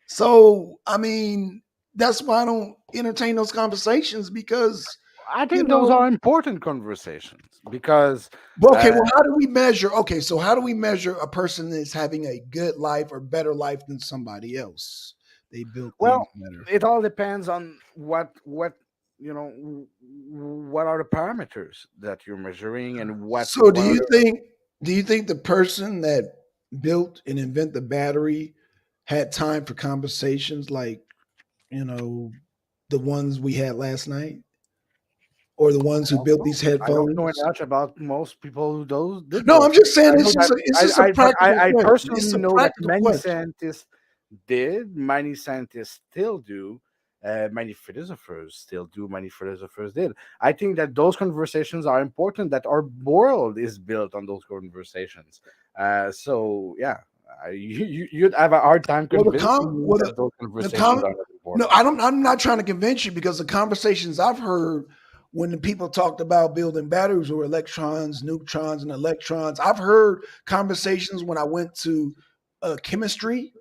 So, I mean, that's why I don't entertain those conversations because, I you think those know. are important conversations because, Well, okay, uh, well, how do we measure? Okay, so how do we measure a person that's having a good life or better life than somebody else? They built things well, better. it all depends on what what are the parameters that you're measuring and So what are the do you think the person that built and invent the battery had time for conversations like, you know, the ones we had last night? or the ones I who don't built know. these I don't know headphones? much about most people who those did No, those I'm things. just saying I know that it's just a but practical I question. personally It's a know that practical many question. scientists did, many scientists still do, many philosophers still do, many philosophers did. I think that those conversations are important. That our world is built on those conversations. So yeah, you'd have a hard time Well, convincing me well that those the conversations com are not no, important. I don't. I'm not trying to convince you because the conversations I've heard when the people talked about building batteries or electrons, neutrons, and electrons, I've heard conversations when I went to chemistry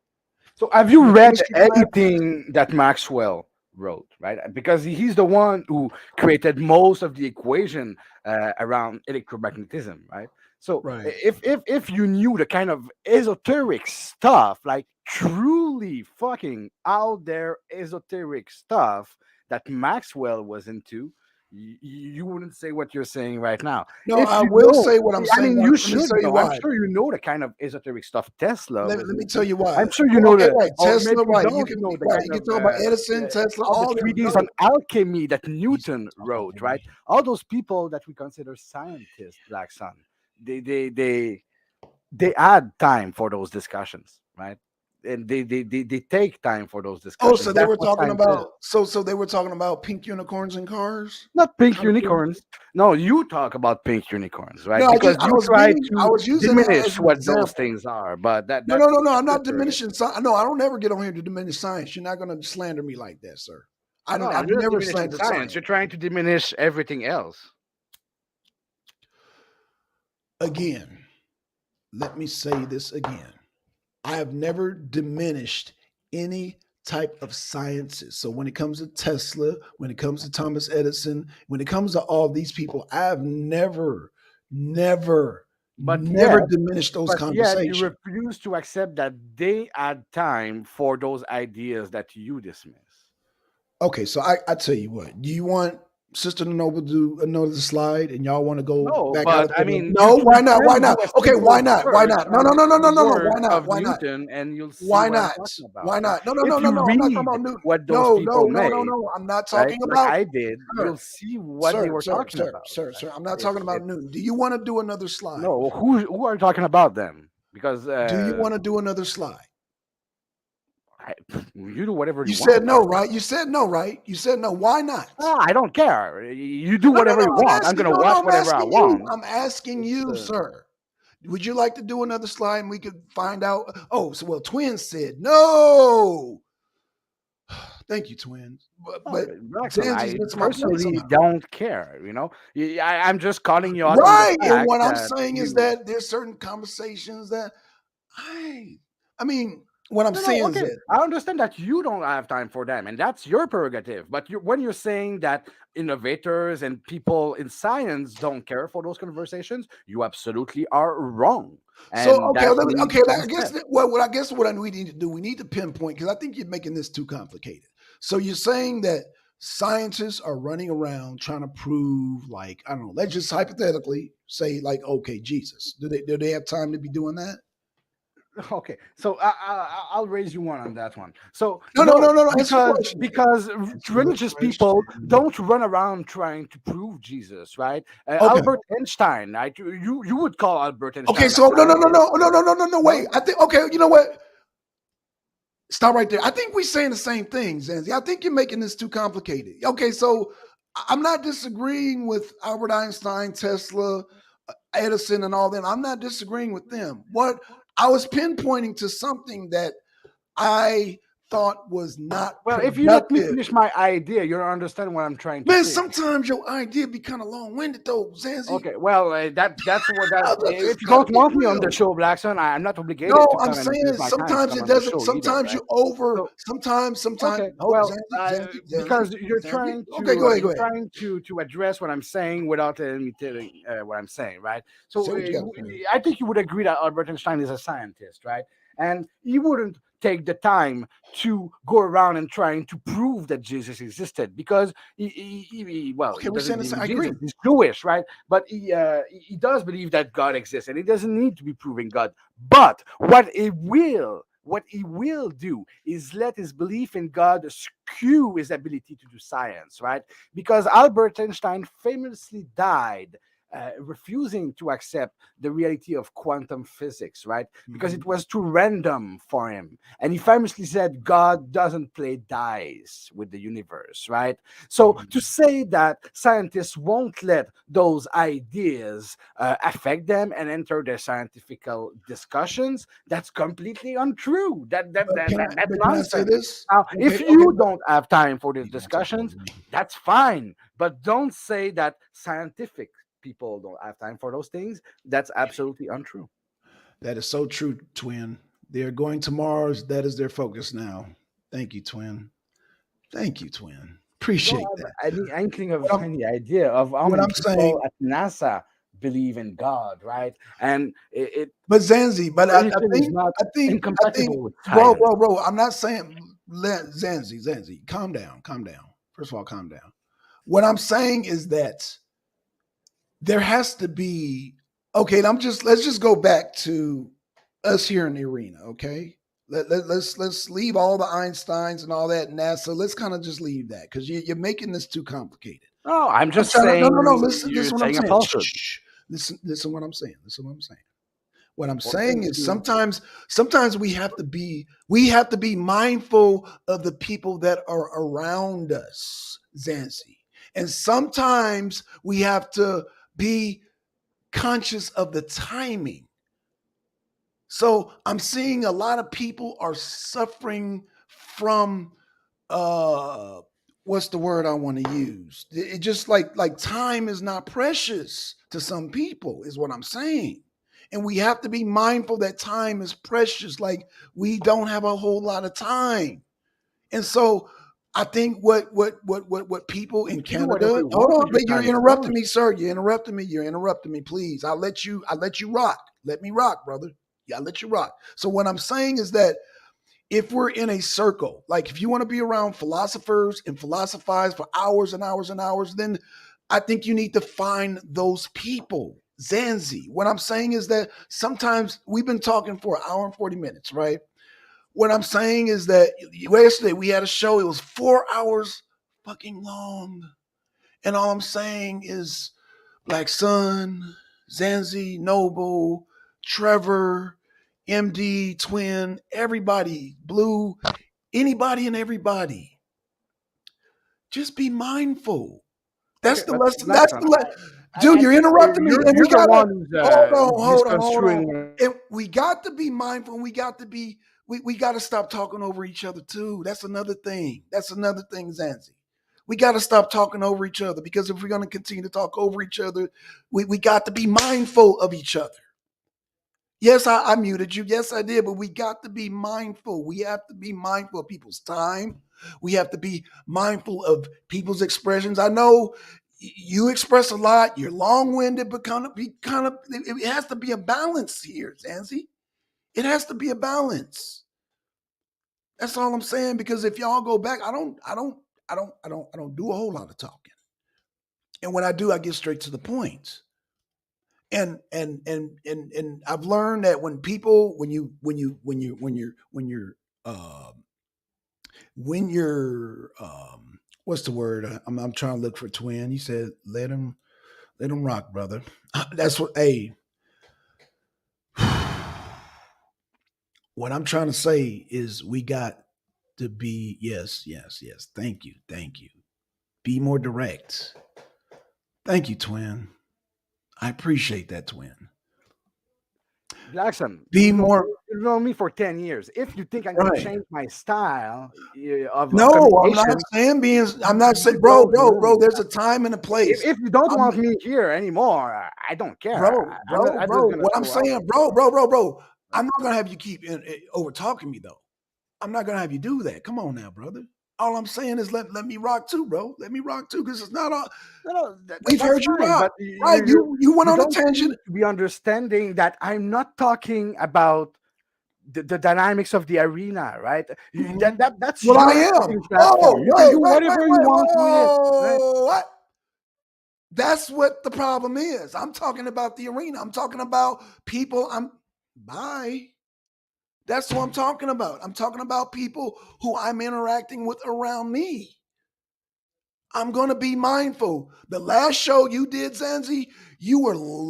So, have in you the read chemistry lab. anything that Maxwell wrote? Right, because he's the one who created most of the equation around electromagnetism. Right. So, Right. if you knew the kind of esoteric stuff, like truly fucking out there esoteric stuff that Maxwell was into, you wouldn't say what you're saying right now. No, If I you will know, say what I'm I saying. mean, you Let me should tell you know. I'm why. sure you know the kind of esoteric stuff Tesla was Let me tell into. you why. I'm sure you know Okay, the, right. or maybe Tesla, you right. You don't can know the right. kind You of can talk about Edison, Tesla, all the all them. treaties on No, alchemy that he's Newton wrote, right? talking. All those people that we consider scientists, Black Sun, they they they they add time for those discussions, right? And they take time for those Oh, so discussions. they That's were what talking science is. about so they were talking about pink unicorns in cars. Not pink How to prove? unicorns. No, you talk about pink unicorns, right? No, Because I you was try being I to was using that as diminish an what those example. things are, but No. that's I'm your not diminishing. prerogative. No, I don't ever get on here to diminish science. You're not going to slander me like that, sir. I don't. No, I've you're not never diminishing slandered science. science. You're trying to diminish everything else. Again, let me say this again. I have never diminished any type of sciences. So when it comes to Tesla, when it comes to Thomas Edison, when it comes to all these people, I've never, But never yet, diminished those you conversations. refuse to accept that they had time for those ideas that you dismiss. Okay, so I tell you what. Do you want Sister Noble to do another slide, and y'all want to go No, back out but of I the mean, no? Why you not? Why can do not? a Okay, why simple not? Why search not? No, on no, the no, no, no, no, no. words Why not? of Why not? Newton, and you'll see Why what I'm not? talking about, Why right? not? No, no, no, If no, you no. I'm not talking read about Newton. what those No, people no, no, no, made, no. I'm not right, talking like about I did, sir, you'll see what they sir, were sir, talking sir, about, sir, right? sir. I'm not talking It about Newton. Do you want to do another slide? no, who are you talking about then? Because Do you want to do another slide? I, you do whatever you You want. said no, right? You said no, right? You said no. Why not? I don't care. You do No, no, whatever no. you I'm want. I'm asking. gonna No, no. watch I'm whatever I asking you. want. I'm asking It's you, sir. Would you like to do another slide and we could find out? Oh, so well, twins said no. Thank you, twins. no, But Blackson, Zanzi's I missing my point personally somehow. don't care. I'm just calling you out on the Right. And fact what I'm that saying is you. that there's certain conversations that I I mean, what I'm No, no, saying is okay. that I understand that you don't have time for them, and that's your prerogative. But when you're saying that innovators and people in science don't care for those conversations, you absolutely are wrong, so and okay, that let me needs okay, to be I guess said. what I guess what I we need to do, we need to pinpoint because I think you're making this too complicated. So you're saying that scientists are running around trying to prove like, I don't know, let's just hypothetically say like, okay, Jesus. Do they have time to be doing that? Okay, so I'll raise you one on that one. So No, no, no, no, no, no. Answer the because question. Answer the religious people question. don't run around trying to prove Jesus, right? Okay. Albert Einstein, right? You would call Albert Okay, Einstein a so no, no, no, scientist, no, no, no, no, no, no. Wait. no? I think okay. You know what? Stop right there. I think we're saying the same thing, Zanzi. I think you're making this too complicated. Okay, so I'm not disagreeing with Albert Einstein, Tesla, Edison, and all that. I'm not disagreeing with them. What I was pinpointing to something that I thought was not Well, if you let me productive. finish my idea, you'll understand what I'm trying to Man, say. sometimes your idea be kind of long-winded though, Zanzi. Okay, well, that's what that. I'll just If you gotta don't be want me on the real. show, Blackson, I'm not No, obligated to I'm come and use saying my time to sometimes come it on the doesn't. show either, Sometimes right? you over. So Sometimes. okay, Oh, well, Zanzi, because you're Zanzi. trying Okay, to go ahead. Go you're ahead. trying to address what I'm saying without me telling what I'm saying, right? Say So what you got to say. I think you would agree that Albert Einstein is a scientist, right? And he wouldn't take the time to go around and trying to prove that Jesus existed because well, Okay, he we're doesn't saying believe this. in I agree. Jesus. He's Jewish, right? But he does believe that God exists, and he doesn't need to be proving God. But what it will what he will do is let his belief in God skew his ability to do science, right? Because Albert Einstein famously died refusing to accept the reality of quantum physics, right? Because Mhm. it was too random for him. And he famously said, God doesn't play dice with the universe, right? So to Mhm. say that scientists won't let those ideas affect them and enter their scientific discussions, that's completely untrue. That's But can I say nonsense. this? Now, Okay, if okay, you but don't have time for these you gonna talk over discussions, me. that's fine. But don't say that scientific people don't have time for those things. That's absolutely untrue. That is so true, twin. They're going to Mars. That is their focus now. Thank you, twin. Thank you, twin. You don't Appreciate that. have any inkling of What I'm any idea of how what many I'm people saying, at NASA believe in God, right? And but Zanzi, but religion is not I think, incompatible with science. bro. I'm not saying Zanzi, calm down. First of all, calm down. What I'm saying is that there has to be okay. Let's just go back to us here in the arena, okay? Let's leave all the Einsteins and all that NASA. Let's kind of just leave that because you're making this too complicated. No, I'm I'm just trying to no, no, no. saying Listen you're what I'm saying a saying. Shh, falsehood. shh, shh. Listen what I'm saying. Listen what I'm saying. What I'm saying According is to sometimes we have to be mindful of the people that are around us, Zancy. And sometimes we have to be conscious of the timing. So I'm seeing a lot of people are suffering from uh what's the word I want to use? It just like time is not precious to some people is what I'm saying. And we have to be mindful that time is precious. Like we don't have a whole lot of time. And so I think what people we in can do whatever Canada, we hold want on, with your but you're time, of interrupting course. me, sir. You're interrupting me, please. I'll let you rock. Let me rock, brother. Yeah, I'll let you rock. So what I'm saying is that if we're in a circle, like if you want to be around philosophers and philosophize for hours and hours and hours, then I think you need to find those people. Zanzi. What I'm saying is that sometimes we've been talking for an hour and 40 minutes, right? What I'm saying is that yesterday we had a show, it was 4 hours fucking long. And all I'm saying is Black Sun, Zanzi, Noble, Trevor, MD, Twin, everybody, Blue, anybody and everybody. Just be mindful. Okay, That's the but lesson. That's Blackson, the lesson. I Dude, you're think interrupting me. And we you're the gotta one who's hold on. misconstruing. And we got to be mindful and we got to stop talking over each other too. That's another thing. That's another thing, Zanzi. We got to stop talking over each other because if we're going to continue to talk over each other, we got to be mindful of each other. Yes, I muted you. Yes, I did. But we got to be mindful. We have to be mindful of people's time. We have to be mindful of people's expressions. I know you express a lot. You're long winded, but it has to be a balance here, Zanzi. It has to be a balance. That's all I'm saying. Because if y'all go back, I don't do a whole lot of talking. And when I do, I get straight to the point. And I've learned that when people when you're what's the word I'm trying to look for twin. You said let him rock, brother. That's what hey what I'm trying to say is we got to be yes. Thank you. Be more direct. Thank you, twin. I appreciate that, twin. Blackson, Be more you've known me for 10 years. If you think I'm going to right. change my style of No, I'm not communication, saying being. I'm not saying, you don't know bro. me. There's a time and a place. If you don't I'm, want me here anymore, I don't care. I'm bro. just going to What I'm show up. saying, bro. I'm not gonna have you keep over talking me though. I'm not gonna have you do that. Come on now, brother. All I'm saying is let me rock too, bro. Let me rock too, because it's not all. No, no, We've that's heard you fine. rock, But right? You went you on a don't tangent. seem to be understanding that I'm not talking about the dynamics of the arena, right? Mhm. That's Well, I your am. fucking Oh, platform. You can do wait, whatever you want with it, right? what? That's what the problem is. I'm talking about the arena. I'm talking about people. I'm bye. That's what I'm talking about. I'm talking about people who I'm interacting with around me. I'm going to be mindful. The last show you did, Zanzi, you were long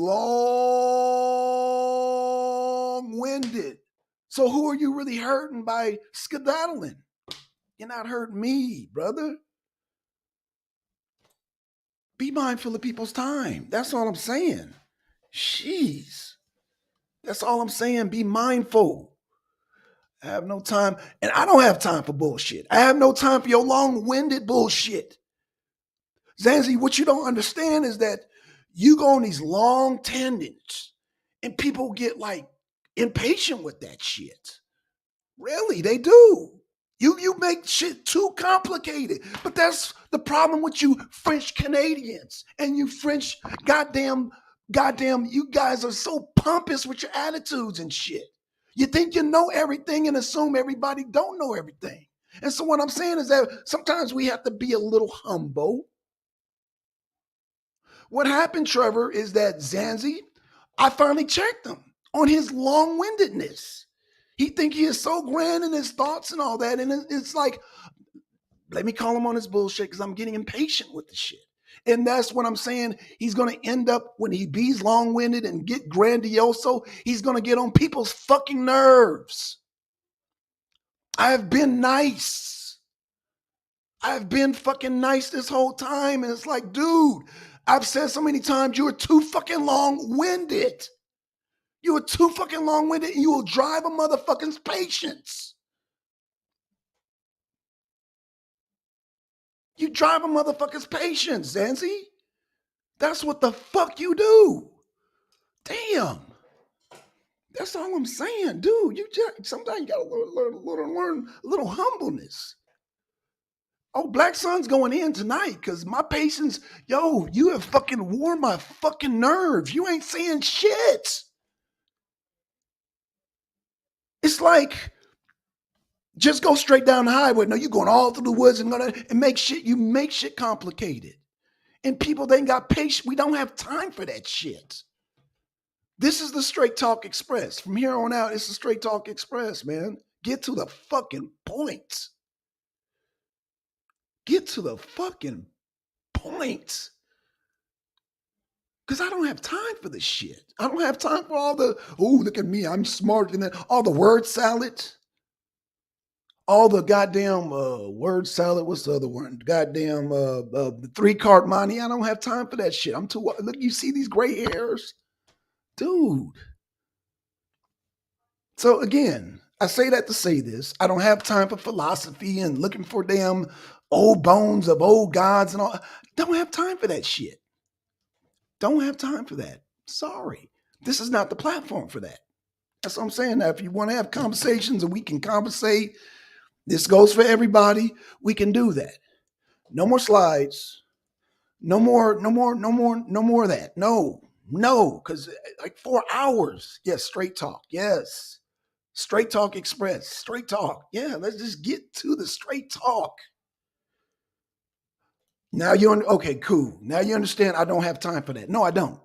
winded. So who are you really hurting by skedaddling? You're not hurting me, brother. Be mindful of people's time. That's all I'm saying. Jeez. That's all I'm saying. Be mindful. I have no time, and I don't have time for bullshit. I have no time for your long-winded bullshit. Zanzi, what you don't understand is that you go on these long tangents, and people get like impatient with that shit. Really, they do. You make shit too complicated. But that's the problem with you French Canadians and you French goddamn, you guys are so pompous with your attitudes and shit. You think you know everything and assume everybody don't know everything. And so what I'm saying is that sometimes we have to be a little humble. What happened, Trevor, is that Zanzi, I finally checked him on his long-windedness. He think he is so grand in his thoughts and all that. And it's like, let me call him on his bullshit because I'm getting impatient with the shit. And that's what I'm saying. He's going to end up, when he bees long-winded and get grandioso, he's going to get on people's fucking nerves. I have been nice. I've been fucking nice this whole time. And it's like, dude, I've said so many times, you are too fucking long-winded. You are too fucking long-winded and you will drive a motherfucker's patience. You drive a motherfucker's patience, Zanzi. That's what the fuck you do. Damn. That's all I'm saying, dude. You just sometimes you gotta learn a little humbleness. Oh, Black Sun's going in tonight because my patience, yo, you have fucking worn my fucking nerves. You ain't saying shit. It's like just go straight down the highway. No, you going all through the woods and make shit complicated. And people, they ain't got patience. We don't have time for that shit. This is the Straight Talk Express. From here on out, it's the Straight Talk Express, man. Get to the fucking point. Get to the fucking point. Because I don't have time for this shit. I don't have time for all the, oh, look at me, I'm smarter than that. All the word salad. All the goddamn word salad. What's the other one? Goddamn the 3-card money. I don't have time for that shit. I'm too, look, you see these gray hairs? Dude. So again, I say that to say this. I don't have time for philosophy and looking for damn old bones of old gods and all. Don't have time for that shit. Don't have time for that. Sorry. This is not the platform for that. That's what I'm saying. Now, if you want to have conversations and we can conversate, this goes for everybody. We can do that. No more slides. No more of that. No, because like 4 hours. Yes, straight talk. Yes. Straight Talk Express. Straight talk. Yeah, let's just get to the straight talk. Now okay, cool. Now you understand I don't have time for that. No, I don't.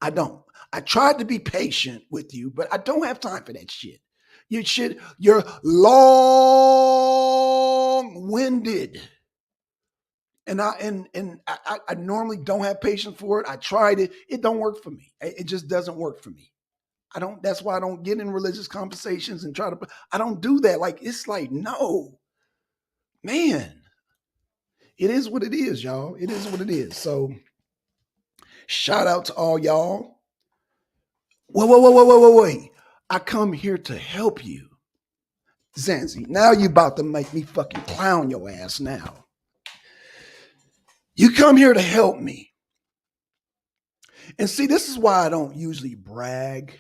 I don't. I tried to be patient with you, but I don't have time for that shit. You're long-winded. And I normally don't have patience for it. I tried it. It don't work for me. It just doesn't work for me. That's why I don't get in religious conversations and I don't do that. Like, it's like, no, man, it is what it is, y'all. It is what it is. So shout out to all y'all. Wait. I come here to help you. Zanzi, now you about to make me fucking clown your ass now. You come here to help me. And see, this is why I don't usually brag.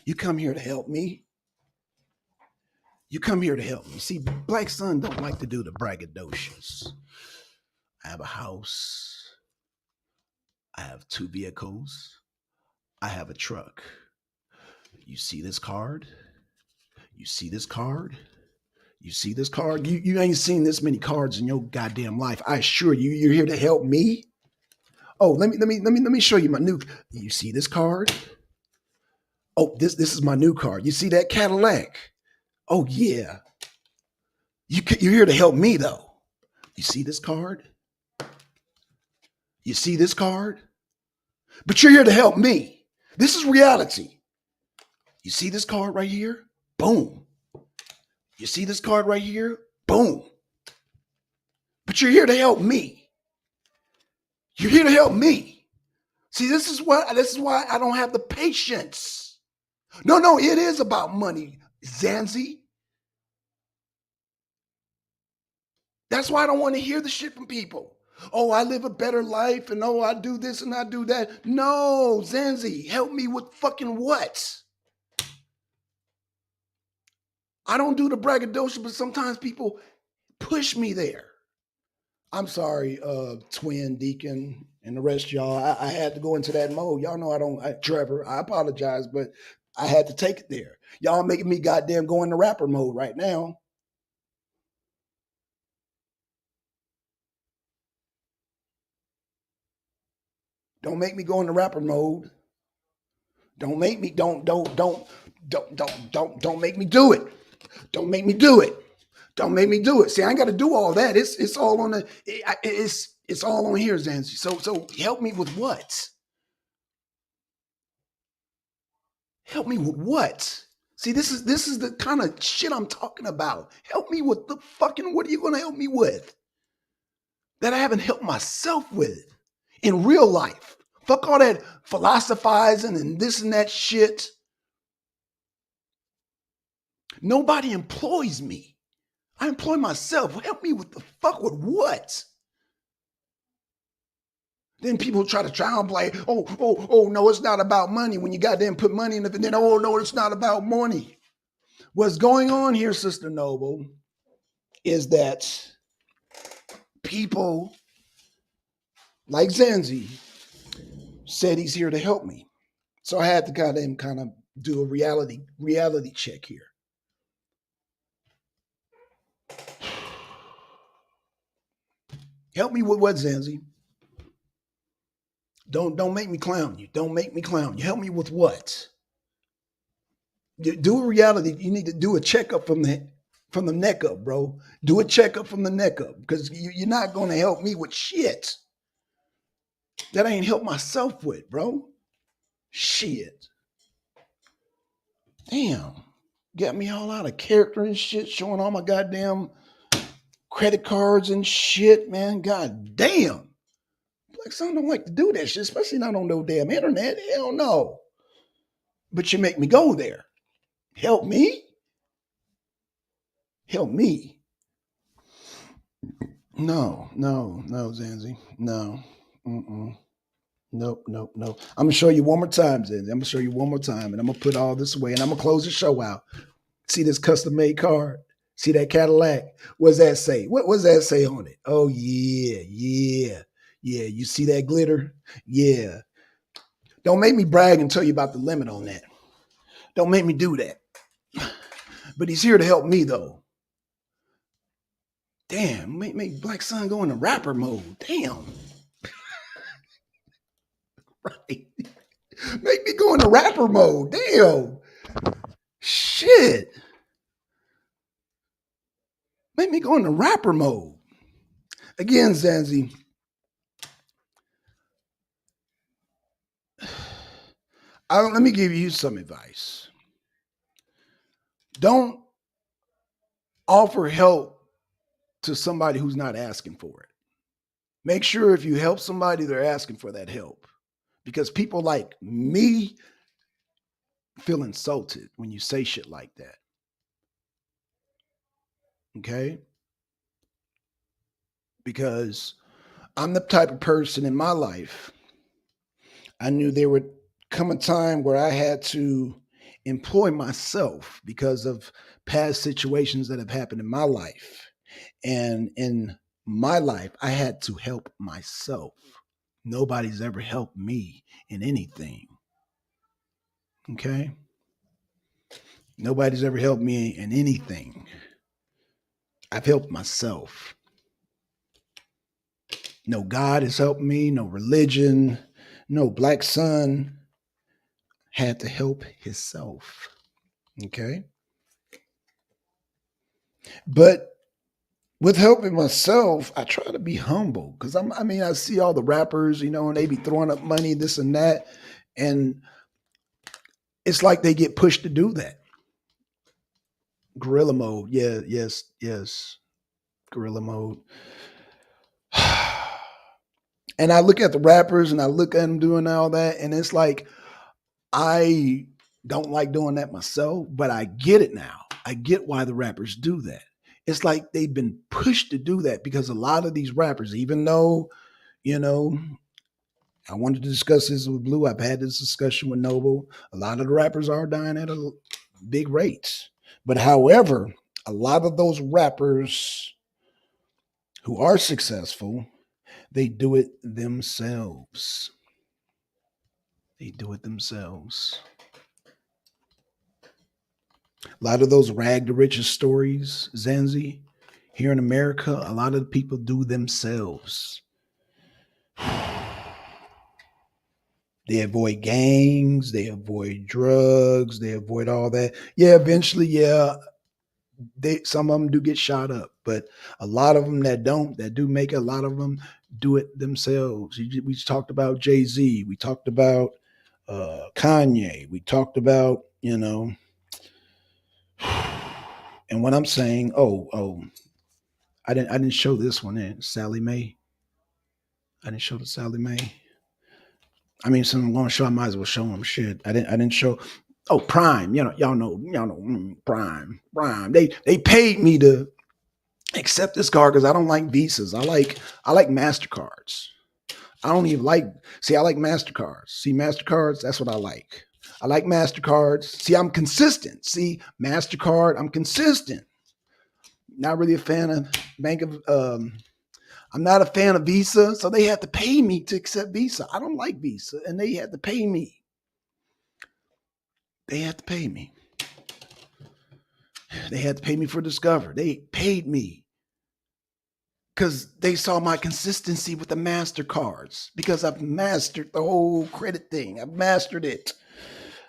You come here to help me. You come here to help me. See, Black Sun don't like to do the braggadocious. I have a house. I have 2 vehicles. I have a truck. You see this card? You see this card? You see this card? You ain't seen this many cards in your goddamn life. I assure you, you're here to help me. Oh, let me show you my new. You see this card? Oh, this is my new car. You see that Cadillac? Oh yeah. You're here to help me though. You see this card? You see this card? But you're here to help me. This is reality. You see this card right here? Boom. You see this card right here? Boom. But you're here to help me. You're here to help me. See, this is why I don't have the patience. No, it is about money, Zanzi. That's why I don't want to hear the shit from people. Oh, I live a better life, and oh, I do this and I do that. No, Zanzi, help me with fucking what? I don't do the braggadocio, but sometimes people push me there. I'm sorry, Twin Deacon and the rest of y'all. I had to go into that mode. Y'all know Trevor, I apologize, but I had to take it there. Y'all making me goddamn go into rapper mode right now. Don't make me go into rapper mode. Don't make me don't make me do it. Don't make me do it. Don't make me do it. See, I ain't got to do all that. It's all on it's all on here, Zanzi. So help me with what? Help me with what? See, this is the kind of shit I'm talking about. Help me with the fucking what are you gonna help me with? That I haven't helped myself with in real life. Fuck all that philosophizing and this and that shit. Nobody employs me. I employ myself. Help me with the fuck with what? Then people try to downplay, oh, no, it's not about money. When you goddamn put money in it, then, oh, no, it's not about money. What's going on here, Sister Noble, is that people like Zanzi said he's here to help me. So I had to kind of do a reality check here. Help me with what, Zanzi? Don't make me clown you. Don't make me clown you. Help me with what? Do a reality. You need to do a checkup from the neck up, bro. Do a checkup from the neck up because you're not going to help me with shit that I ain't help myself with, bro. Shit. Damn. Got me all out of character and shit, showing all my goddamn credit cards and shit, man. God damn. Like, son don't like to do that shit, especially not on no damn internet. Hell no. But you make me go there. Help me? Help me. No, Zanzi. No. Nope. I'm gonna show you one more time, Zanzi. I'm gonna show you one more time, and I'm gonna put all this away, and I'm gonna close the show out. See this custom-made card? See that Cadillac? What does that say? What does that say on it? Oh yeah. You see that glitter? Yeah. Don't make me brag and tell you about the limit on that. Don't make me do that. But he's here to help me though. Damn, make Black Sun go into rapper mode. Damn. Right. Make me go into rapper mode. Damn. Shit. Make me go into rapper mode. Again, Zanzi. Let me give you some advice. Don't offer help to somebody who's not asking for it. Make sure if you help somebody, they're asking for that help. Because people like me feel insulted when you say shit like that. Okay? Because I'm the type of person in my life, I knew there would come a time where I had to employ myself because of past situations that have happened in my life. And in my life, I had to help myself. Nobody's ever helped me in anything. Okay? Nobody's ever helped me in anything. I've helped myself. No God has helped me, no religion, no Black Sun had to help himself. Okay. But with helping myself, I try to be humble because I mean, I see all the rappers, and they be throwing up money, this and that. And it's like they get pushed to do that. Gorilla mode. Yeah, yes, yes. Gorilla mode. And I look at the rappers and I look at them doing all that, and it's like I don't like doing that myself, but I get it now. I get why the rappers do that. It's like they've been pushed to do that because a lot of these rappers, even though, you know, I wanted to discuss this with Blue. I've had this discussion with Noble. A lot of the rappers are dying at a big rates. But however, a lot of those rappers who are successful, they do it themselves. They do it themselves. A lot of those rag to riches stories, Zanzi, here in America, a lot of the people do themselves. They avoid gangs, they avoid drugs, they avoid all that. Yeah, eventually, yeah, some of them do get shot up, but a lot of them that don't, that do make it, a lot of them do it themselves. We talked about Jay-Z, we talked about Kanye, we talked about, and when I'm saying, I didn't show this one in Sally Mae. I didn't show the Sally Mae. I mean, since I'm going to show, I might as well show them shit. I didn't show. Oh, Prime. Y'all know, Prime. They paid me to accept this card because I don't like Visas. I like Mastercards. I don't even like. See, I like Mastercards. See, Mastercards. That's what I like. I like Mastercards. See, I'm consistent. See, Mastercard. I'm consistent. Not really a fan of Bank of. I'm not a fan of Visa, so they had to pay me to accept Visa. I don't like Visa, and they had to pay me. They had to pay me. They had to pay me for Discover. They paid me because they saw my consistency with the MasterCards because I've mastered the whole credit thing. I've mastered it.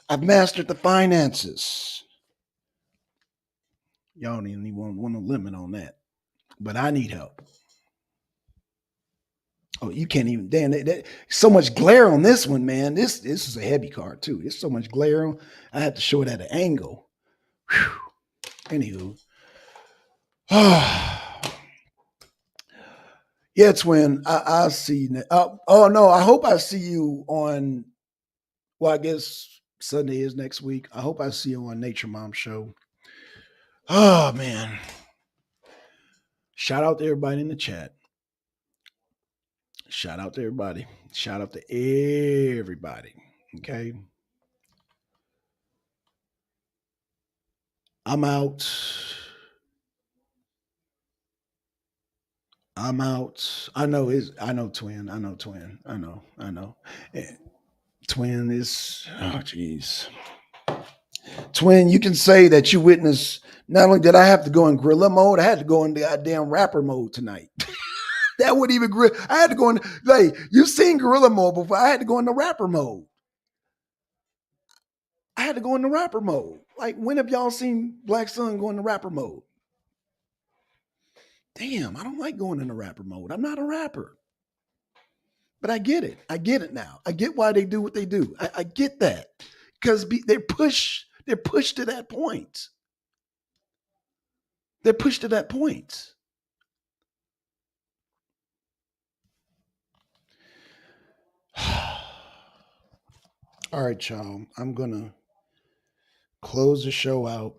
I've mastered the finances. Y'all don't even want a limit on that, but I need help. Oh, you can't even. Damn, so much glare on this one, man. This is a heavy card too. There's so much glare on. I had to show it at an angle. Whew. Anywho, yeah, twin. I'll see you. Oh no, I hope I see you on. Well, I guess Sunday is next week. I hope I see you on Nature Mom Show. Oh man! Shout out to everybody in the chat. Shout out to everybody. Shout out to everybody. Okay. I'm out. I'm out. I know twin. I know twin. I know. I know. Eh, Twin is jeez. Twin, you can say that you witnessed not only did I have to go in gorilla mode, I had to go in the goddamn rapper mode tonight. That would even I had to go in like you've seen gorilla mode before. I had to go in the rapper mode. I had to go in the rapper mode. Like when have y'all seen Black Sun go in the rapper mode? Damn, I don't like going in the rapper mode. I'm not a rapper. But I get it. I get it now. I get why they do what they do. I get that. Because they're pushed to that point. They're pushed to that point. All right, y'all. I'm gonna close the show out.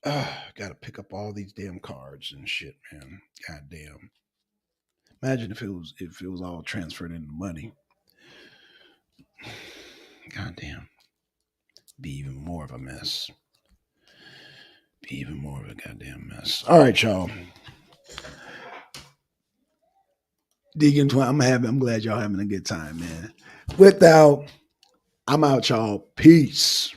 Gotta pick up all these damn cards and shit, man. God damn. Imagine if it was all transferred into money. God damn. Be even more of a mess. Be even more of a goddamn mess. All right, y'all. Deacon Twin, I'm glad y'all having a good time, man. Without, I'm out, y'all. Peace.